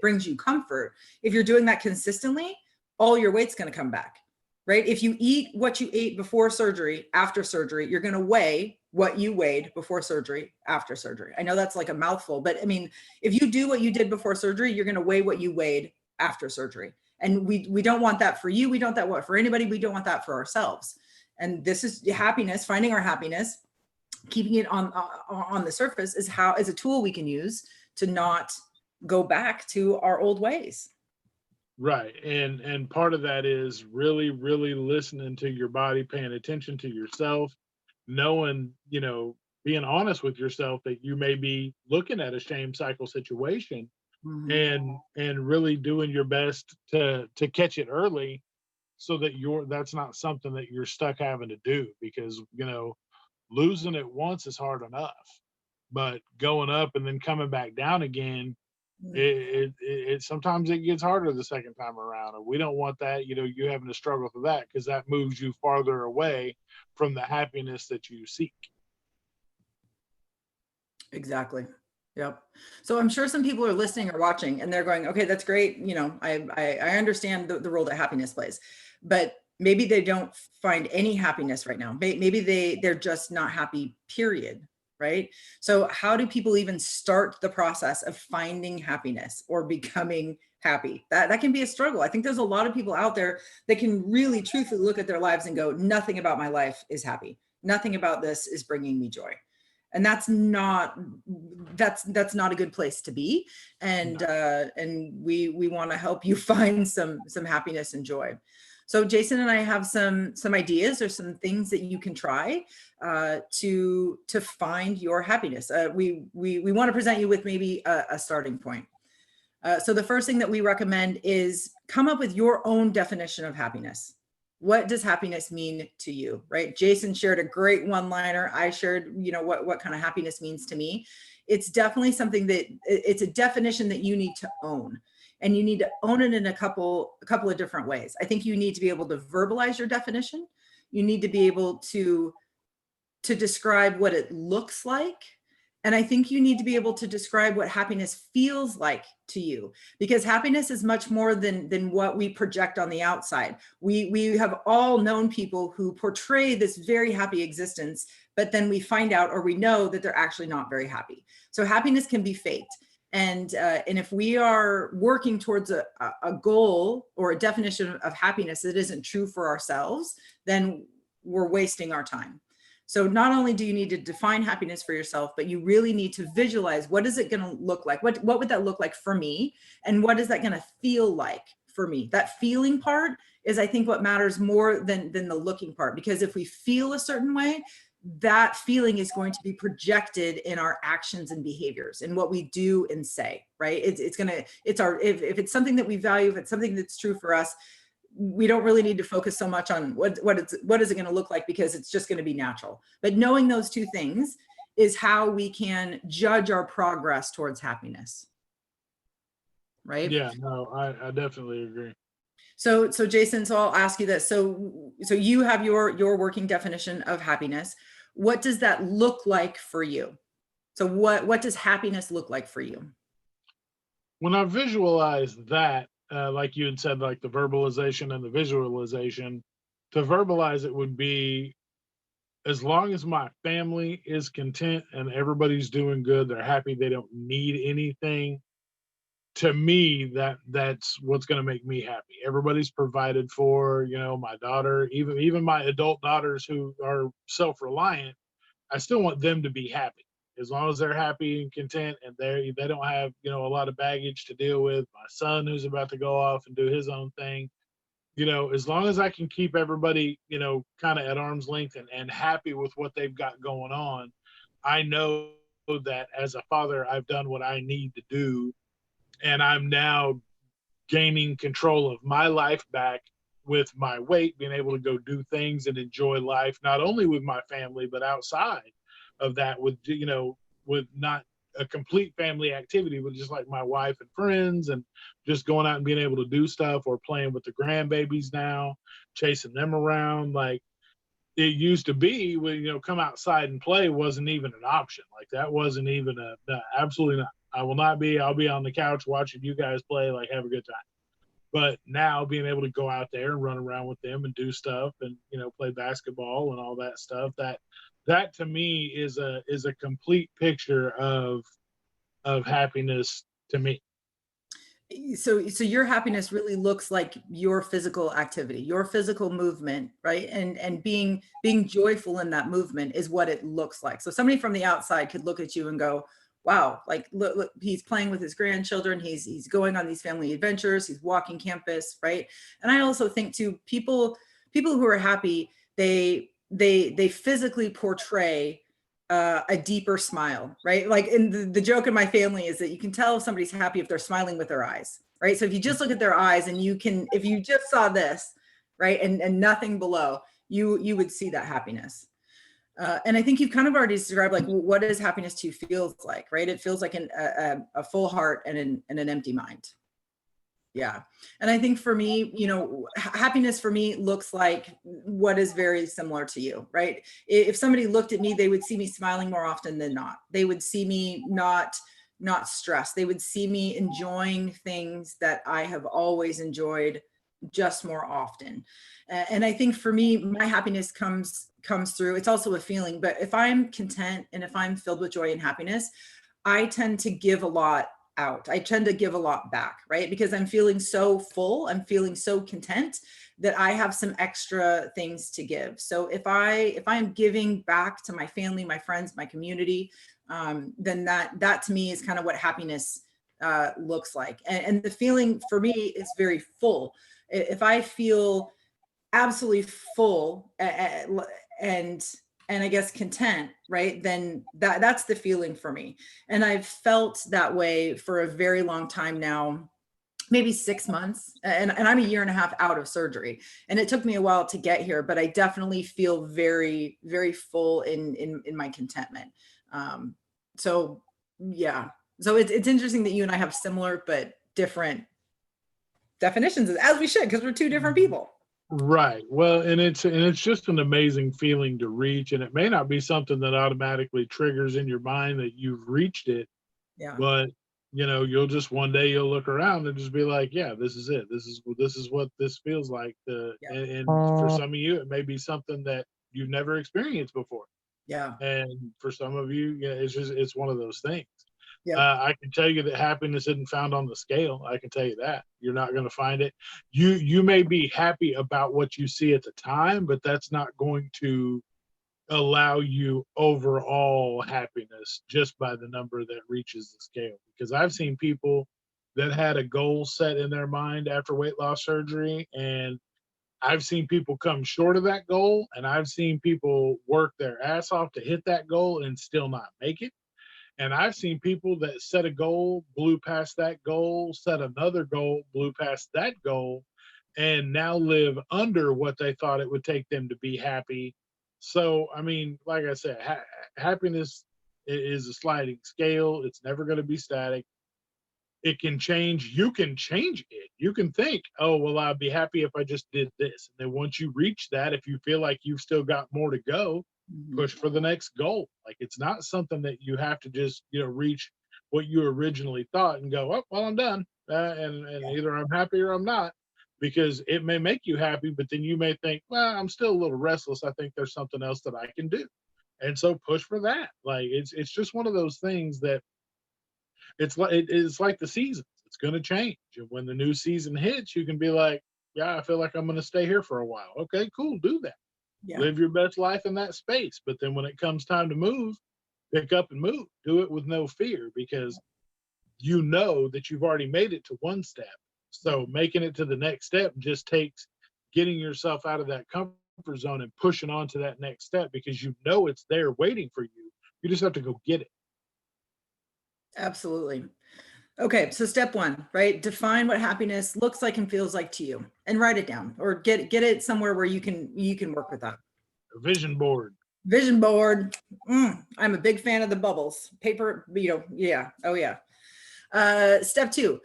brings you comfort, if you're doing that consistently, all your weight's going to come back, right? If you eat what you ate before surgery, after surgery, you're going to weigh what you weighed before surgery, after surgery. I know that's like a mouthful, but I mean, if you do what you did before surgery, you're going to weigh what you weighed after surgery. And we don't want that for you. We don't want that for anybody. We don't want that for ourselves. And this is happiness, finding our happiness, keeping it on the surface is a tool we can use to not go back to our old ways. Right. And part of that is really, really listening to your body, paying attention to yourself, knowing, being honest with yourself that you may be looking at a shame cycle situation, mm-hmm. and really doing your best to catch it early, so that that's not something that you're stuck having to do, because, losing it once is hard enough, but going up and then coming back down again, it sometimes it gets harder the second time around, and we don't want that, you having to struggle for that, because that moves you farther away from the happiness that you seek. Exactly. Yep. So I'm sure some people are listening or watching and they're going, okay, that's great. I understand the role that happiness plays, but maybe they don't find any happiness right now. Maybe they're just not happy, period. Right. So how do people even start the process of finding happiness or becoming happy? That can be a struggle. I think there's a lot of people out there that can really truthfully look at their lives and go, nothing about my life is happy. Nothing about this is bringing me joy. And that's not a good place to be. And we want to help you find some happiness and joy. So Jason and I have some ideas or some things that you can try to find your happiness. We want to present you with maybe a starting point. So the first thing that we recommend is come up with your own definition of happiness. What does happiness mean to you, right? Jason shared a great one-liner. I shared, what kind of happiness means to me. It's definitely something that it's a definition that you need to own, and you need to own it in a couple of different ways. I think you need to be able to verbalize your definition. You need to be able to describe what it looks like. And I think you need to be able to describe what happiness feels like to you, because happiness is much more than what we project on the outside. We have all known people who portray this very happy existence, but then we find out, or we know, that they're actually not very happy. So happiness can be faked. And if we are working towards a goal or a definition of happiness that isn't true for ourselves, then we're wasting our time. So not only do you need to define happiness for yourself, but you really need to visualize, what is it going to look like? What would that look like for me? And what is that going to feel like for me? That feeling part is, I think, what matters more than the looking part, because if we feel a certain way, that feeling is going to be projected in our actions and behaviors and what we do and say, right? If it's something that we value, if it's something that's true for us, we don't really need to focus so much on what is it going to look like, because it's just going to be natural. But knowing those two things is how we can judge our progress towards happiness. Right? Yeah, no, I definitely agree. So Jason, so I'll ask you this. So you have your working definition of happiness. What does that look like for you? So what does happiness look like for you? When I visualize that, like you had said, like the verbalization and the visualization, to verbalize it would be, as long as my family is content and everybody's doing good, they're happy, they don't need anything. To me, that's what's going to make me happy. Everybody's provided for, my daughter, even my adult daughters who are self-reliant, I still want them to be happy. As long as they're happy and content, and they don't have, a lot of baggage to deal with. My son, who's about to go off and do his own thing, as long as I can keep everybody, kind of at arm's length and happy with what they've got going on, I know that as a father, I've done what I need to do. And I'm now gaining control of my life back with my weight, being able to go do things and enjoy life, not only with my family, but outside of that, with not a complete family activity, but just like my wife and friends, and just going out and being able to do stuff, or playing with the grandbabies now, chasing them around. Like it used to be when, come outside and play wasn't even an option. Like that wasn't even absolutely not. I'll be on the couch watching you guys play, like have a good time. But now being able to go out there and run around with them and do stuff and, play basketball and all that stuff, that to me is a complete picture of happiness to me. So your happiness really looks like your physical activity, your physical movement, right? And being joyful in that movement is what it looks like. So somebody from the outside could look at you and go, wow, like look, he's playing with his grandchildren, he's going on these family adventures, he's walking campus, right? And I also think too, people who are happy, they physically portray a deeper smile, right? Like in the joke in my family is that you can tell if somebody's happy if they're smiling with their eyes, right? So if you just look at their eyes, and if you just saw this, right, and nothing below, you would see that happiness. And I think you've kind of already described, like, what does happiness to you feels like, right? It feels like a full heart and an empty mind. Yeah. And I think for me, happiness for me looks like what is very similar to you, right? If somebody looked at me, they would see me smiling more often than not. They would see me not stressed. They would see me enjoying things that I have always enjoyed, just more often. And I think for me, my happiness comes through, it's also a feeling, but if I'm content and if I'm filled with joy and happiness, I tend to give a lot out. I tend to give a lot back, right? Because I'm feeling so full, I'm feeling so content that I have some extra things to give. So if I'm giving back to my family, my friends, my community, then that to me is kind of what happiness looks like. And the feeling for me is very full. If I feel absolutely full and I guess content, right, then that's the feeling for me. And I've felt that way for a very long time now, maybe 6 months, and I'm a year and a half out of surgery, and it took me a while to get here, but I definitely feel very, very full in my contentment. So yeah, so it's interesting that you and I have similar but different definitions, as we should, because we're two different people. Right. Well, and it's just an amazing feeling to reach, and it may not be something that automatically triggers in your mind that you've reached it, Yeah. but you'll just one day you'll look around and just be like, yeah, this is it. This is what this feels like. Yeah. And for some of you, it may be something that you've never experienced before. Yeah. And for some of you, it's one of those things. Yeah. I can tell you that happiness isn't found on the scale. I can tell you that you're not going to find it. You may be happy about what you see at the time, but that's not going to allow you overall happiness just by the number that reaches the scale. Because I've seen people that had a goal set in their mind after weight loss surgery, and I've seen people come short of that goal, and I've seen people work their ass off to hit that goal and still not make it. And I've seen people that set a goal, blew past that goal, set another goal, blew past that goal, and now live under what they thought it would take them to be happy. So, I mean, like I said, happiness is a sliding scale. It's never going to be static. It can change. You can change it. You can think, oh, well, I'd be happy if I just did this. And then once you reach that, if you feel like you've still got more to go, push for the next goal. Like, it's not something that you have to just, reach what you originally thought and go, oh, well, I'm done. And either I'm happy or I'm not, because it may make you happy, but then you may think, well, I'm still a little restless. I think there's something else that I can do. And so push for that. Like, it's just one of those things that it's like the seasons. It's going to change. And when the new season hits, you can be like, yeah, I feel like I'm going to stay here for a while. Okay, cool. Do that. Yeah. Live your best life in that space. But then when it comes time to move, pick up and move. Do it with no fear, because you know that you've already made it to one step. So making it to the next step just takes getting yourself out of that comfort zone and pushing on to that next step, because you know it's there waiting for you. You just have to go get it. Absolutely. Okay, so step one, right? Define what happiness looks like and feels like to you, and write it down, or get it somewhere where you can work with that. A vision board. Vision board. I'm a big fan of the bubbles. Paper, yeah. Oh yeah. Step two,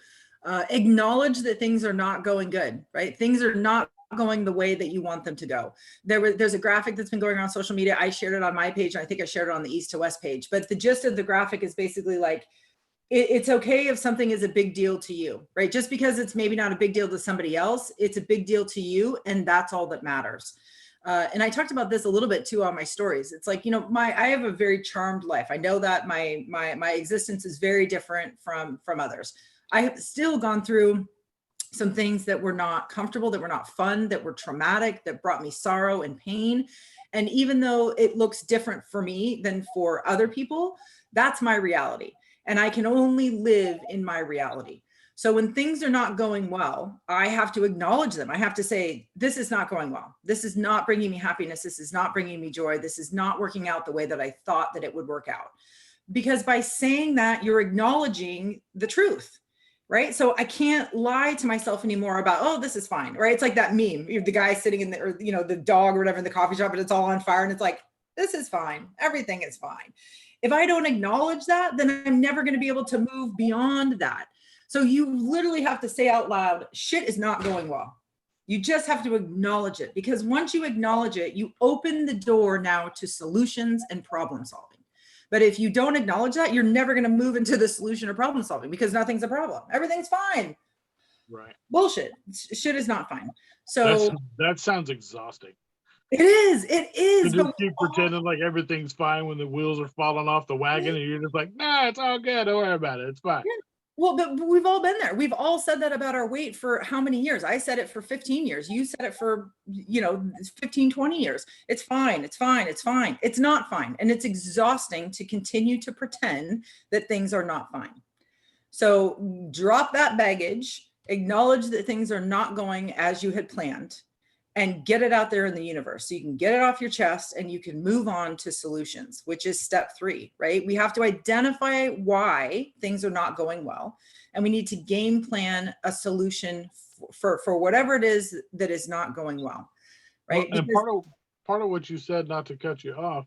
acknowledge that things are not going good, right? Things are not going the way that you want them to go. There's a graphic that's been going around social media. I shared it on my page, and I think I shared it on the East to West page. But the gist of the graphic is basically like, it's okay if something is a big deal to you, right? Just because it's maybe not a big deal to somebody else, it's a big deal to you, and that's all that matters. And I talked about this a little bit too on my stories. It's like, I have a very charmed life. I know that my existence is very different from others. I have still gone through some things that were not comfortable, that were not fun, that were traumatic, that brought me sorrow and pain. And even though it looks different for me than for other people, that's my reality. And I can only live in my reality. So when things are not going well, I have to acknowledge them. I have to say, this is not going well. This is not bringing me happiness. This is not bringing me joy. This is not working out the way that I thought that it would work out. Because by saying that, you're acknowledging the truth, right? So I can't lie to myself anymore about, oh, this is fine, right? It's like that meme, the guy sitting in the dog or whatever in the coffee shop, and it's all on fire. And it's like, this is fine. Everything is fine. If I don't acknowledge that, then I'm never going to be able to move beyond that. So you literally have to say out loud, shit is not going well. You just have to acknowledge it, because once you acknowledge it, you open the door now to solutions and problem solving. But if you don't acknowledge that, you're never going to move into the solution or problem solving, because nothing's a problem. Everything's fine. Right. Bullshit. Shit is not fine. So that sounds exhausting. It is. To just keep pretending like everything's fine when the wheels are falling off the wagon, and you're just like, nah, it's all good. Don't worry about it. It's fine. Yeah. Well, but we've all been there. We've all said that about our weight for how many years? I said it for 15 years. You said it for, 15, 20 years. It's fine. It's fine. It's fine. It's not fine. And it's exhausting to continue to pretend that things are not fine. So drop that baggage, acknowledge that things are not going as you had planned, and get it out there in the universe so you can get it off your chest and you can move on to solutions, which is step 3, right? We have to identify why things are not going well, and we need to game plan a solution for whatever it is that is not going well, right? Well, and part of what you said, not to cut you off,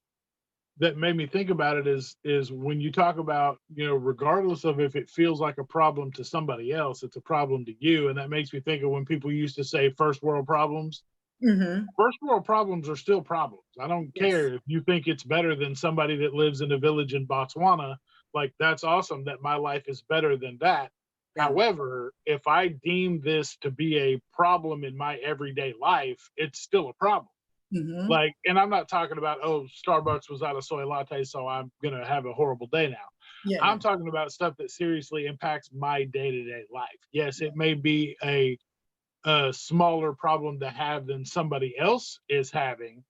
that made me think about it is when you talk about, regardless of if it feels like a problem to somebody else, it's a problem to you. And that makes me think of when people used to say first world problems. Mm-hmm. First world problems are still problems. I don't care if you think it's better than somebody that lives in a village in Botswana. Like, that's awesome that my life is better than that. Yeah. However, if I deem this to be a problem in my everyday life, it's still a problem. Mm-hmm. Like, and I'm not talking about, Starbucks was out of soy latte, so I'm going to have a horrible day now. Yeah, I'm talking about stuff that seriously impacts my day-to-day life. Yes, it may be a smaller problem to have than somebody else is having,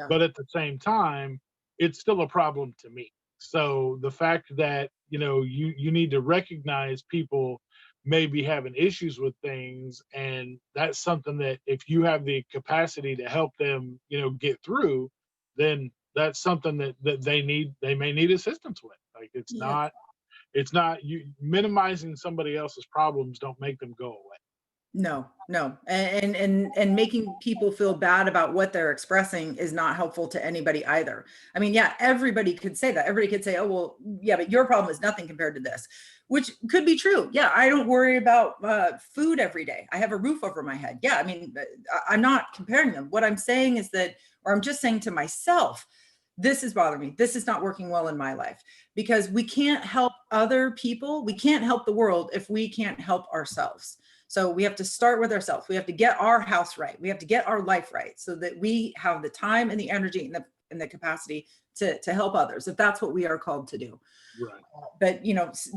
but at the same time, it's still a problem to me. So the fact that, you need to recognize people may be having issues with things, and that's something that if you have the capacity to help them, get through, then that's something that they may need assistance with. Like, it's not you minimizing somebody else's problems don't make them go away. No. And making people feel bad about what they're expressing is not helpful to anybody either. I mean, yeah, everybody could say that. Everybody could say, oh, well, yeah, but your problem is nothing compared to this, which could be true. Yeah, I don't worry about food every day. I have a roof over my head. Yeah, I mean, I'm not comparing them. What I'm saying is that, or I'm just saying to myself, this is bothering me. This is not working well in my life, because we can't help other people. We can't help the world if we can't help ourselves. So we have to start with ourselves. We have to get our house right. We have to get our life right so that we have the time and the energy and the capacity to help others, if that's what we are called to do. Right. But,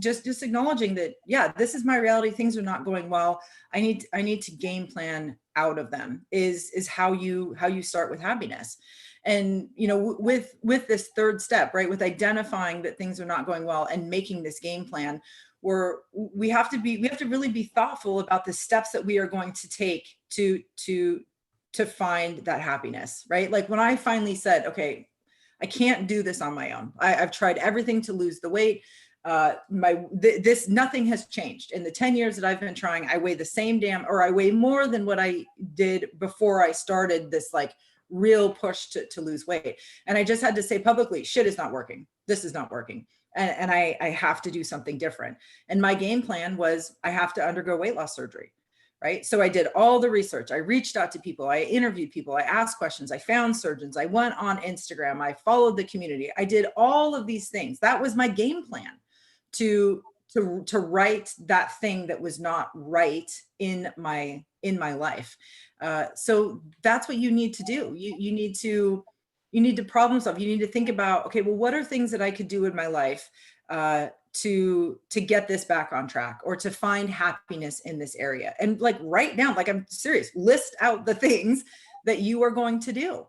just acknowledging that, yeah, this is my reality. Things are not going well. I need to game plan out of them is how you start with happiness. And, with this third step, right, with identifying that things are not going well and making this game plan, we have to really be thoughtful about the steps that we are going to take to find that happiness, right? Like, when I finally said, okay, I can't do this on my own. I've tried everything to lose the weight. Nothing has changed in the 10 years that I've been trying. I weigh the same or I weigh more than what I did before I started this like real push to lose weight. And I just had to say publicly, shit is not working. This is not working. And I have to do something different. And my game plan was, I have to undergo weight loss surgery, right? So I did all the research. I reached out to people. I interviewed people. I asked questions. I found surgeons. I went on Instagram. I followed the community. I did all of these things. That was my game plan to right that thing that was not right in my life. So that's what you need to do. You need to problem solve. You need to think about, okay, well, what are things that I could do in my life to get this back on track, or to find happiness in this area? And like, write down, like, I'm serious, list out the things that you are going to do,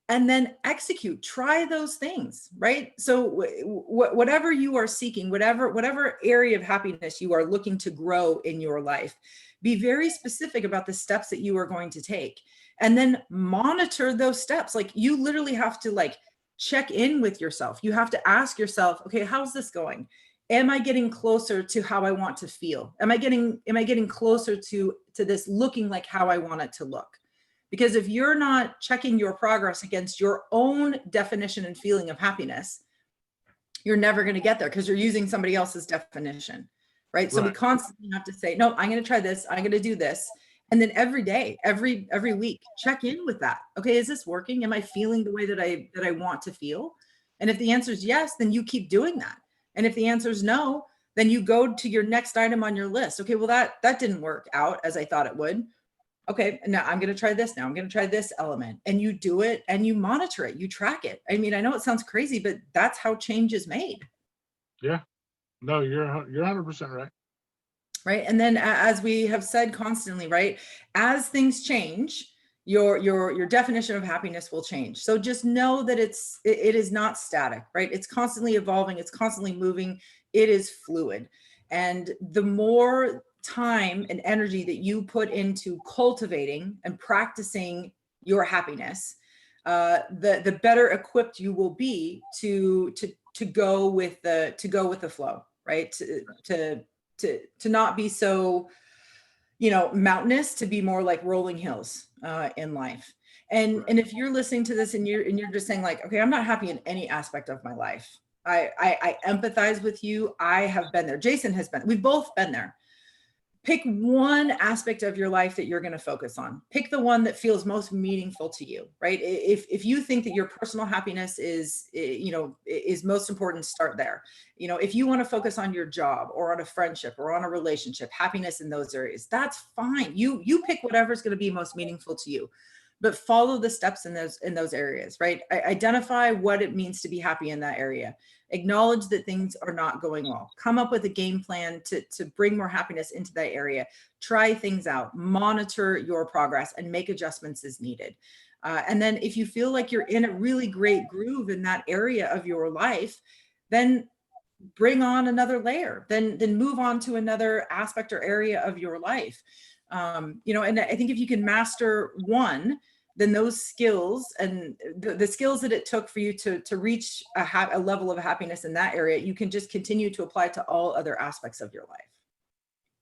and then execute, try those things, right? So whatever you are seeking, whatever area of happiness you are looking to grow in your life, be very specific about the steps that you are going to take, and then monitor those steps. Like, you literally have to like check in with yourself. You have to ask yourself, okay, how's this going? Am I getting closer to how I want to feel? Am I getting closer to this looking like how I want it to look? Because if you're not checking your progress against your own definition and feeling of happiness, you're never going to get there, because you're using somebody else's definition, right? So we constantly have to say, no, I'm going to try this. I'm going to do this. And then every day, every week, check in with that. Okay, is this working? Am I feeling the way that I want to feel? And if the answer is yes, then you keep doing that. And if the answer is no, then you go to your next item on your list. Okay, well, that didn't work out as I thought it would. Okay, now I'm going to try this. Now I'm going to try this element. And you do it and you monitor it, you track it. I mean, I know it sounds crazy, but that's how change is made. Yeah, no, you're 100% right. right? And then as we have said constantly, right, as things change, your definition of happiness will change. So just know that it is not static, right? It's constantly evolving, it's constantly moving, it is fluid. And the more time and energy that you put into cultivating and practicing your happiness, the better equipped you will be to go with the flow, right? To not be so, mountainous, to be more like rolling hills in life. And if you're listening to this and you're just saying like, okay, I'm not happy in any aspect of my life. I empathize with you. I have been there. Jason has been. We've both been there. Pick one aspect of your life that you're going to focus on. Pick the one that feels most meaningful to you, right? If you think that your personal happiness is most important, start there. If you want to focus on your job or on a friendship or on a relationship, happiness in those areas, that's fine. You pick whatever's going to be most meaningful to you, but follow the steps in those areas, right? Identify what it means to be happy in that area. Acknowledge that things are not going well. Come up with a game plan to bring more happiness into that area. Try things out, monitor your progress, and make adjustments as needed. And then if you feel like you're in a really great groove in that area of your life, then bring on another layer, then move on to another aspect or area of your life. And I think if you can master one, then those skills and the skills that it took for you to reach a level of happiness in that area, you can just continue to apply to all other aspects of your life.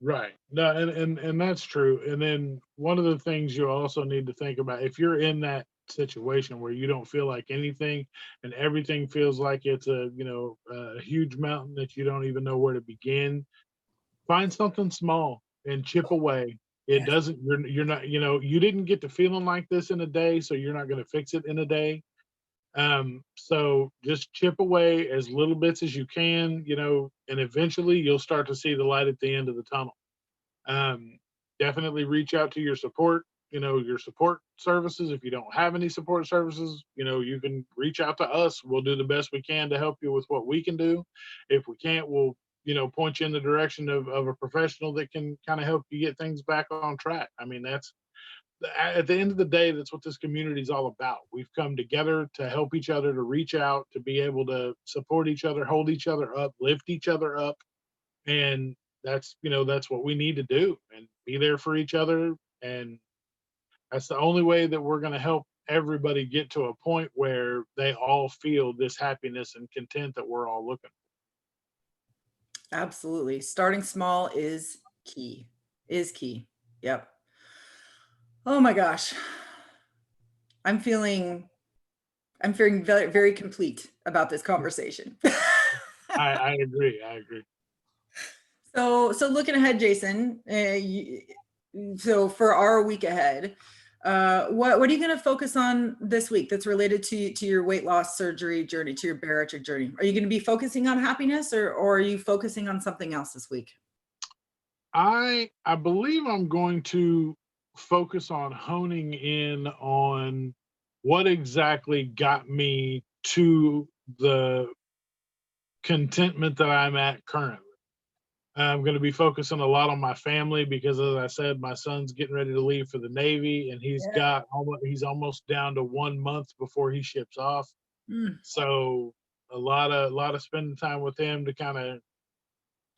Right. No, and that's true. And then one of the things you also need to think about, if you're in that situation where you don't feel like anything and everything feels like it's a huge mountain that you don't even know where to begin, find something small and chip away. It doesn't, you're not, you didn't get to feeling like this in a day, so you're not going to fix it in a day. So just chip away as little bits as you can, and eventually you'll start to see the light at the end of the tunnel. Definitely reach out to your support services. If you don't have any support services, you can reach out to us. We'll do the best we can to help you with what we can do. If we can't, we'll point you in the direction of a professional that can kind of help you get things back on track. I mean, that's at the end of the day, that's what this community is all about. We've come together to help each other, to reach out, to be able to support each other, hold each other up, lift each other up. And that's what we need to do, and be there for each other. And that's the only way that we're going to help everybody get to a point where they all feel this happiness and content that we're all looking for. Absolutely. Starting small is key. Yep. Oh my gosh. I'm feeling very, very complete about this conversation. I agree. So looking ahead, Jason, so for our week ahead, what are you going to focus on this week that's related to your weight loss surgery journey, to your bariatric journey? Are you going to be focusing on happiness, or are you focusing on something else this week? I believe I'm going to focus on honing in on what exactly got me to the contentment that I'm at currently. I'm going to be focusing a lot on my family because, as I said, my son's getting ready to leave for the Navy, and he's almost down to 1 month before he ships off. So a lot of spending time with him to kind of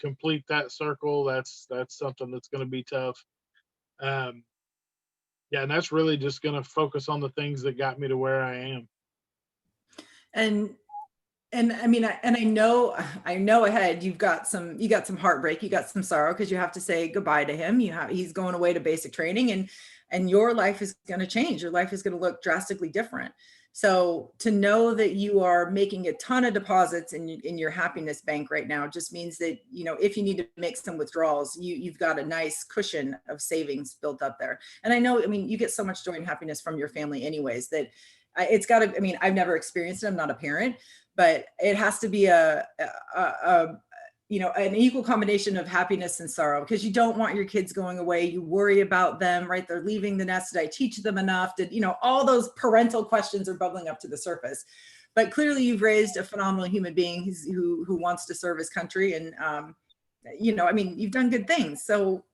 complete that circle. That's something that's going to be tough. And that's really just going to focus on the things that got me to where I am. And I mean, I know ahead, you got some heartbreak, you got some sorrow, because you have to say goodbye to him. He's going away to basic training, and your life is going to change. Your life is going to look drastically different. So to know that you are making a ton of deposits in your happiness bank right now just means that, if you need to make some withdrawals, you've got a nice cushion of savings built up there. And I know, you get so much joy and happiness from your family anyways, that it's got to, I've never experienced it. I'm not a parent, but it has to be an equal combination of happiness and sorrow, because you don't want your kids going away. You worry about them, right? They're leaving the nest. Did I teach them enough? All those parental questions are bubbling up to the surface. But clearly you've raised a phenomenal human being who wants to serve his country. And you know, I mean, you've done good things. So,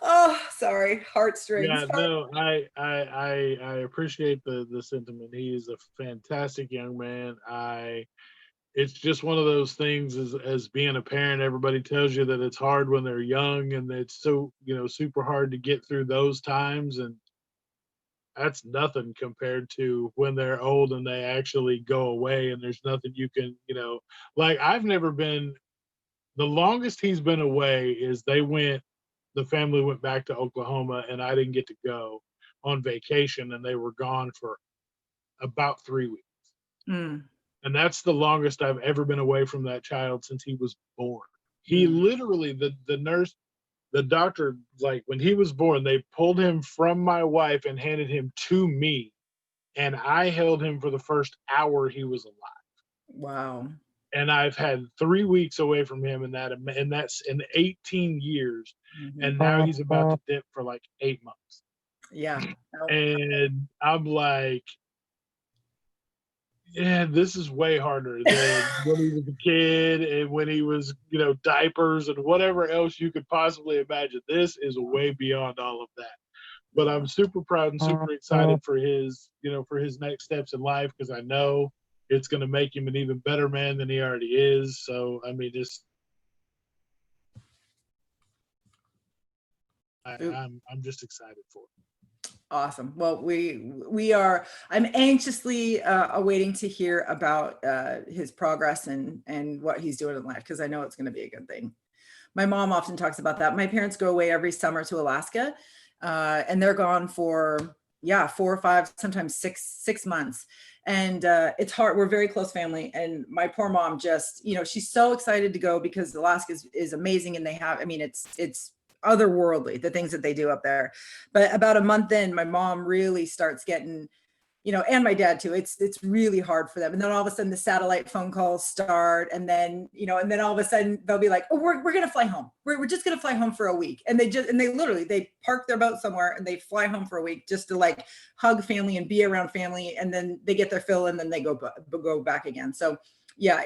oh, sorry, heartstrings. Yeah, no, I appreciate the sentiment. He is a fantastic young man. It's just one of those things as being a parent, everybody tells you that it's hard when they're young and it's so, you know, super hard to get through those times. And that's nothing compared to when they're old and they actually go away and there's nothing you can, you know, like I've never been, the longest he's been away is the family went back to Oklahoma and I didn't get to go on vacation and they were gone for about 3 weeks. Mm. And that's the longest I've ever been away from that child since he was born. He Mm. literally, the nurse, the doctor, like when he was born, they pulled him from my wife and handed him to me. And I held him for the first hour he was alive. Wow. And I've had 3 weeks away from him and that's in 18 years. Mm-hmm. And now he's about to dip for like 8 months. Yeah. And I'm like, yeah, this is way harder than when he was a kid and when he was, you know, diapers and whatever else you could possibly imagine. This is way beyond all of that. But I'm super proud and super excited for his, you know, for his next steps in life because I know it's going to make him an even better man than he already is. So, I mean, I'm just excited for it. Awesome. Well, I'm anxiously awaiting to hear about his progress and what he's doing in life, because I know it's going to be a good thing. My mom often talks about that. My parents go away every summer to Alaska, and they're gone for 4 or 5, sometimes 6 months. And it's hard. We're a very close family. And my poor mom just, you know, she's so excited to go because Alaska is amazing. And they have, I mean, it's otherworldly, the things that they do up there. But about a month in, my mom really starts getting, you know, and my dad too, it's really hard for them. And then all of a sudden the satellite phone calls start. And then, you know, and then all of a sudden they'll be like, oh, we're going to fly home. We're just going to fly home for a week. And they park their boat somewhere and they fly home for a week just to like hug family and be around family. And then they get their fill and then they go back again. So yeah,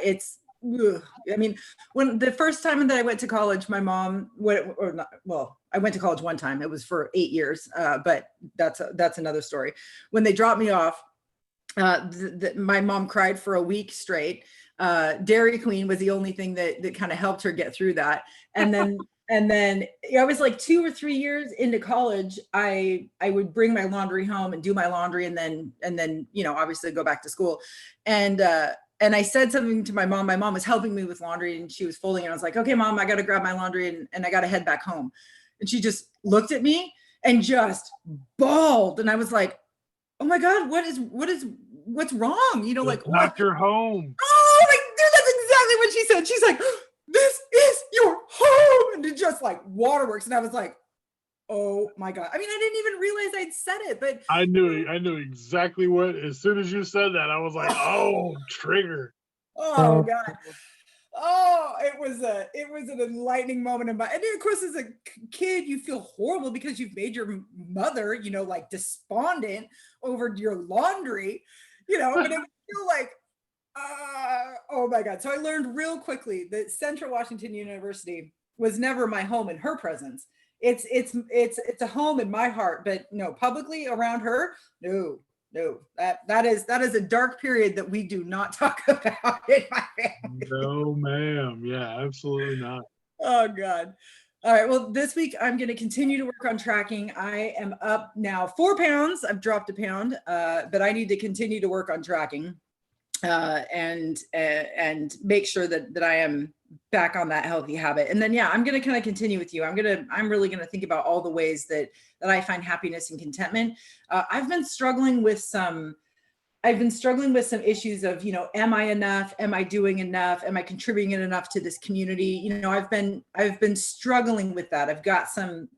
I mean, when the first time that I went to college, my mom I went to college one time. It was for 8 years, but that's another story. When they dropped me off, my mom cried for a week straight. Dairy Queen was the only thing that kind of helped her get through that. And then I was like 2 or 3 years into college. I would bring my laundry home and do my laundry, and then you know, obviously go back to school. And I said something to my mom. My mom was helping me with laundry and she was folding. And I was like, okay, Mom, I got to grab my laundry and I got to head back home. And she just looked at me and just bawled. And I was like, oh my God, what's wrong? You know, like, not your home. Oh my God, that's exactly what she said. She's like, this is your home. And it just like waterworks. And I was like, oh my God. I mean, I didn't even realize I'd said it, but I knew exactly what, as soon as you said that, I was like, oh, trigger. Oh God. Oh, it was an enlightening moment and of course, as a kid, you feel horrible because you've made your mother, you know, like despondent over your laundry, you know, but it was still like, oh my God. So I learned real quickly that Central Washington University was never my home in her presence. It's a home in my heart, but no, publicly around her, no, that is a dark period that we do not talk about in my family. No, ma'am. Yeah, absolutely not. Oh God. All right. Well, this week I'm going to continue to work on tracking. I am up now 4 pounds. I've dropped a pound, but I need to continue to work on tracking and make sure that I am back on that healthy habit. And then, yeah, I'm going to kind of continue with you. I'm really going to think about all the ways that I find happiness and contentment. I've been struggling with some issues of, you know, am I enough? Am I doing enough? Am I contributing enough to this community? You know, I've been struggling with that. I've got some,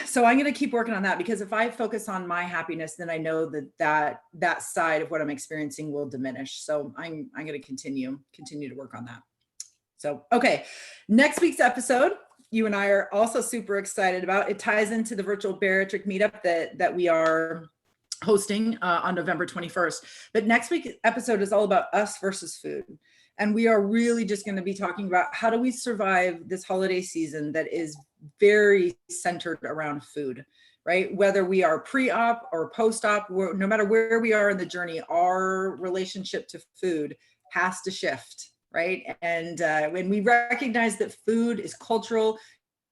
so I'm going to keep working on that, because if I focus on my happiness, then I know that side of what I'm experiencing will diminish. So I'm going to continue to work on that. So, okay. Next week's episode, you and I are also super excited about. It ties into the virtual bariatric meetup that we are hosting on November 21st. But next week's episode is all about us versus food. And we are really just going to be talking about how do we survive this holiday season that is very centered around food, right? Whether we are pre-op or post-op, no matter where we are in the journey, our relationship to food has to shift, right? And when we recognize that food is cultural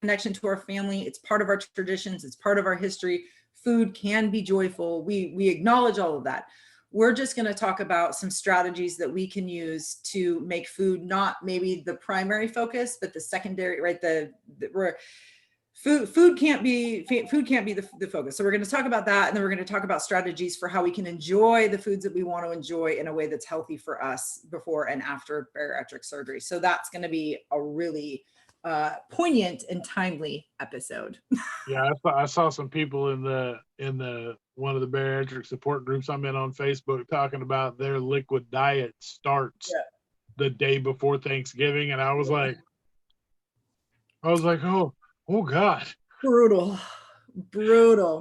connection to our family, it's part of our traditions, it's part of our history. Food can be joyful. We acknowledge all of that. We're just going to talk about some strategies that we can use to make food not maybe the primary focus, but the secondary, right? Food can't be the focus. So we're going to talk about that, and then we're going to talk about strategies for how we can enjoy the foods that we want to enjoy in a way that's healthy for us before and after bariatric surgery. So that's going to be a really poignant and timely episode. Yeah, I saw some people in the one of the bariatric support groups I'm in on Facebook talking about their liquid diet starts the day before Thanksgiving, and I was like, oh God, brutal.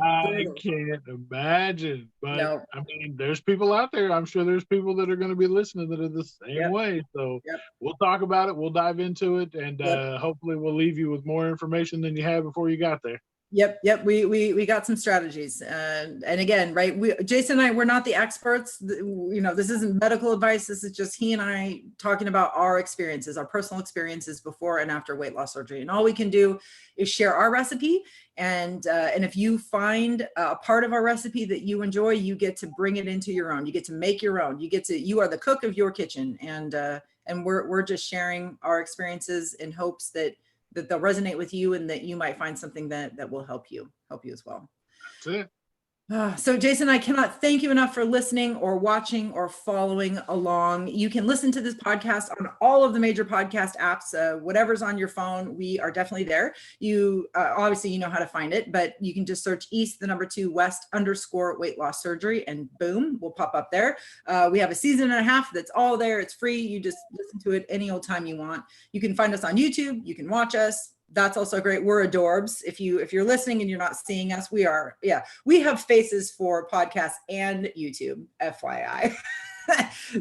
I can't imagine, but no. I mean, there's people out there. I'm sure there's people that are going to be listening that are the same way. So we'll talk about it. We'll dive into it, and hopefully we'll leave you with more information than you had before you got there. Yep. We got some strategies. And again, right, Jason and I, we're not the experts. You know, this isn't medical advice. This is just he and I talking about our experiences, our personal experiences before and after weight loss surgery. And all we can do is share our recipe. And if you find a part of our recipe that you enjoy, you get to bring it into your own. You get to make your own. You are the cook of your kitchen. And we're just sharing our experiences in hopes that they'll resonate with you and that you might find something that will help you as well. That's it. So Jason, I cannot thank you enough for listening or watching or following along. You can listen to this podcast on all of the major podcast apps, whatever's on your phone. We are definitely there. You obviously, you know how to find it, but you can just search East, 2 West _ weight loss surgery, and boom, we'll pop up there. We have a season and a half that's all there. It's free. You just listen to it any old time you want. You can find us on YouTube. You can watch us. That's also great. We're adorbs. If you're listening and you're not seeing us, we have faces for podcasts and YouTube, FYI.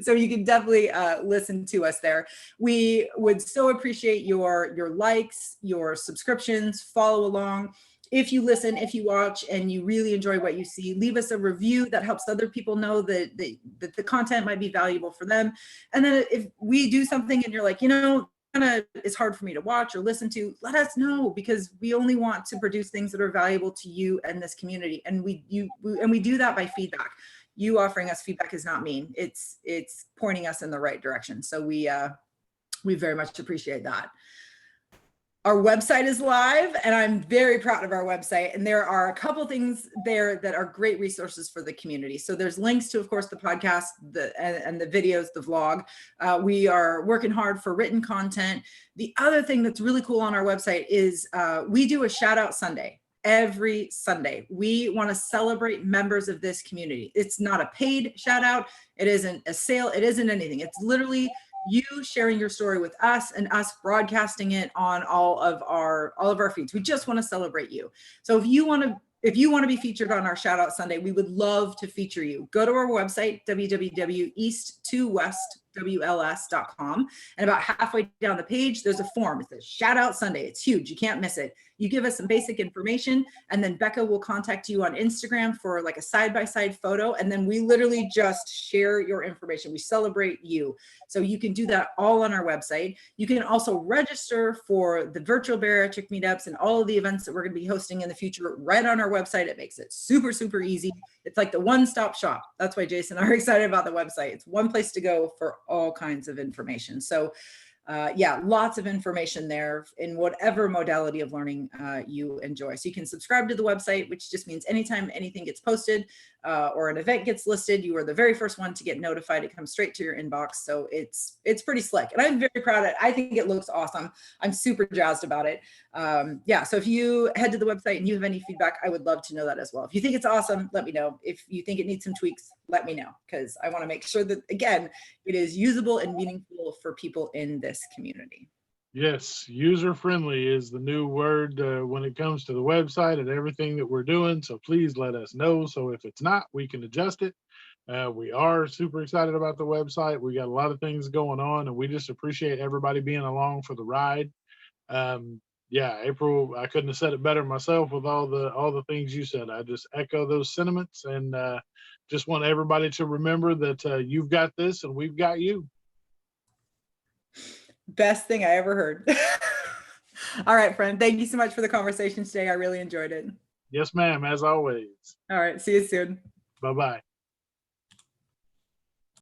So you can definitely listen to us there. We would so appreciate your likes, your subscriptions, follow along. If you listen, if you watch and you really enjoy what you see, leave us a review that helps other people know that the content might be valuable for them. And then if we do something and you're like, it's hard for me to watch or listen to, let us know, because we only want to produce things that are valuable to you and this community. And we do that by feedback. You offering us feedback is not mean. It's pointing us in the right direction. So we very much appreciate that. Our website is live, and I'm very proud of our website. And there are a couple things there that are great resources for the community. So there's links to, of course, the podcast and the videos, the vlog. We are working hard for written content. The other thing that's really cool on our website is we do a shout out Sunday. Every Sunday, we want to celebrate members of this community. It's not a paid shout out. It isn't a sale. It isn't anything. It's literally you sharing your story with us and us broadcasting it on all of our feeds. We just want to celebrate you. So if you want to be featured on our shout out Sunday, we would love to feature you. Go to our website, www.east2westwls.com. And about halfway down the page, there's a form. It says shout out Sunday. It's huge. You can't miss it. You give us some basic information, and then Becca will contact you on Instagram for like a side-by-side photo. And then we literally just share your information. We celebrate you. So you can do that all on our website. You can also register for the virtual bariatric meetups and all of the events that we're going to be hosting in the future right on our website. It makes it super, super easy. It's like the one-stop shop. That's why Jason and I are excited about the website. It's one place to go for all kinds of information. So lots of information there in whatever modality of learning you enjoy. So you can subscribe to the website, which just means anytime anything gets posted or an event gets listed, you are the very first one to get notified. It comes straight to your inbox. So it's pretty slick, and I'm very proud of it. I think it looks awesome. I'm super jazzed about it. So if you head to the website and you have any feedback, I would love to know that as well. If you think it's awesome, let me know. If you think it needs some tweaks, let me know, because I want to make sure that, again, it is usable and meaningful for people in this community. Yes, user-friendly is the new word when it comes to the website and everything that we're doing. So please let us know. So if it's not, we can adjust it. We are super excited about the website. We got a lot of things going on, and we just appreciate everybody being along for the ride. Yeah, April, I couldn't have said it better myself with all the things you said. I just echo those sentiments, and just want everybody to remember that you've got this and we've got you. Best thing I ever heard. All right, friend. Thank you so much for the conversation today. I really enjoyed it. Yes, ma'am, as always. All right. See you soon. Bye-bye.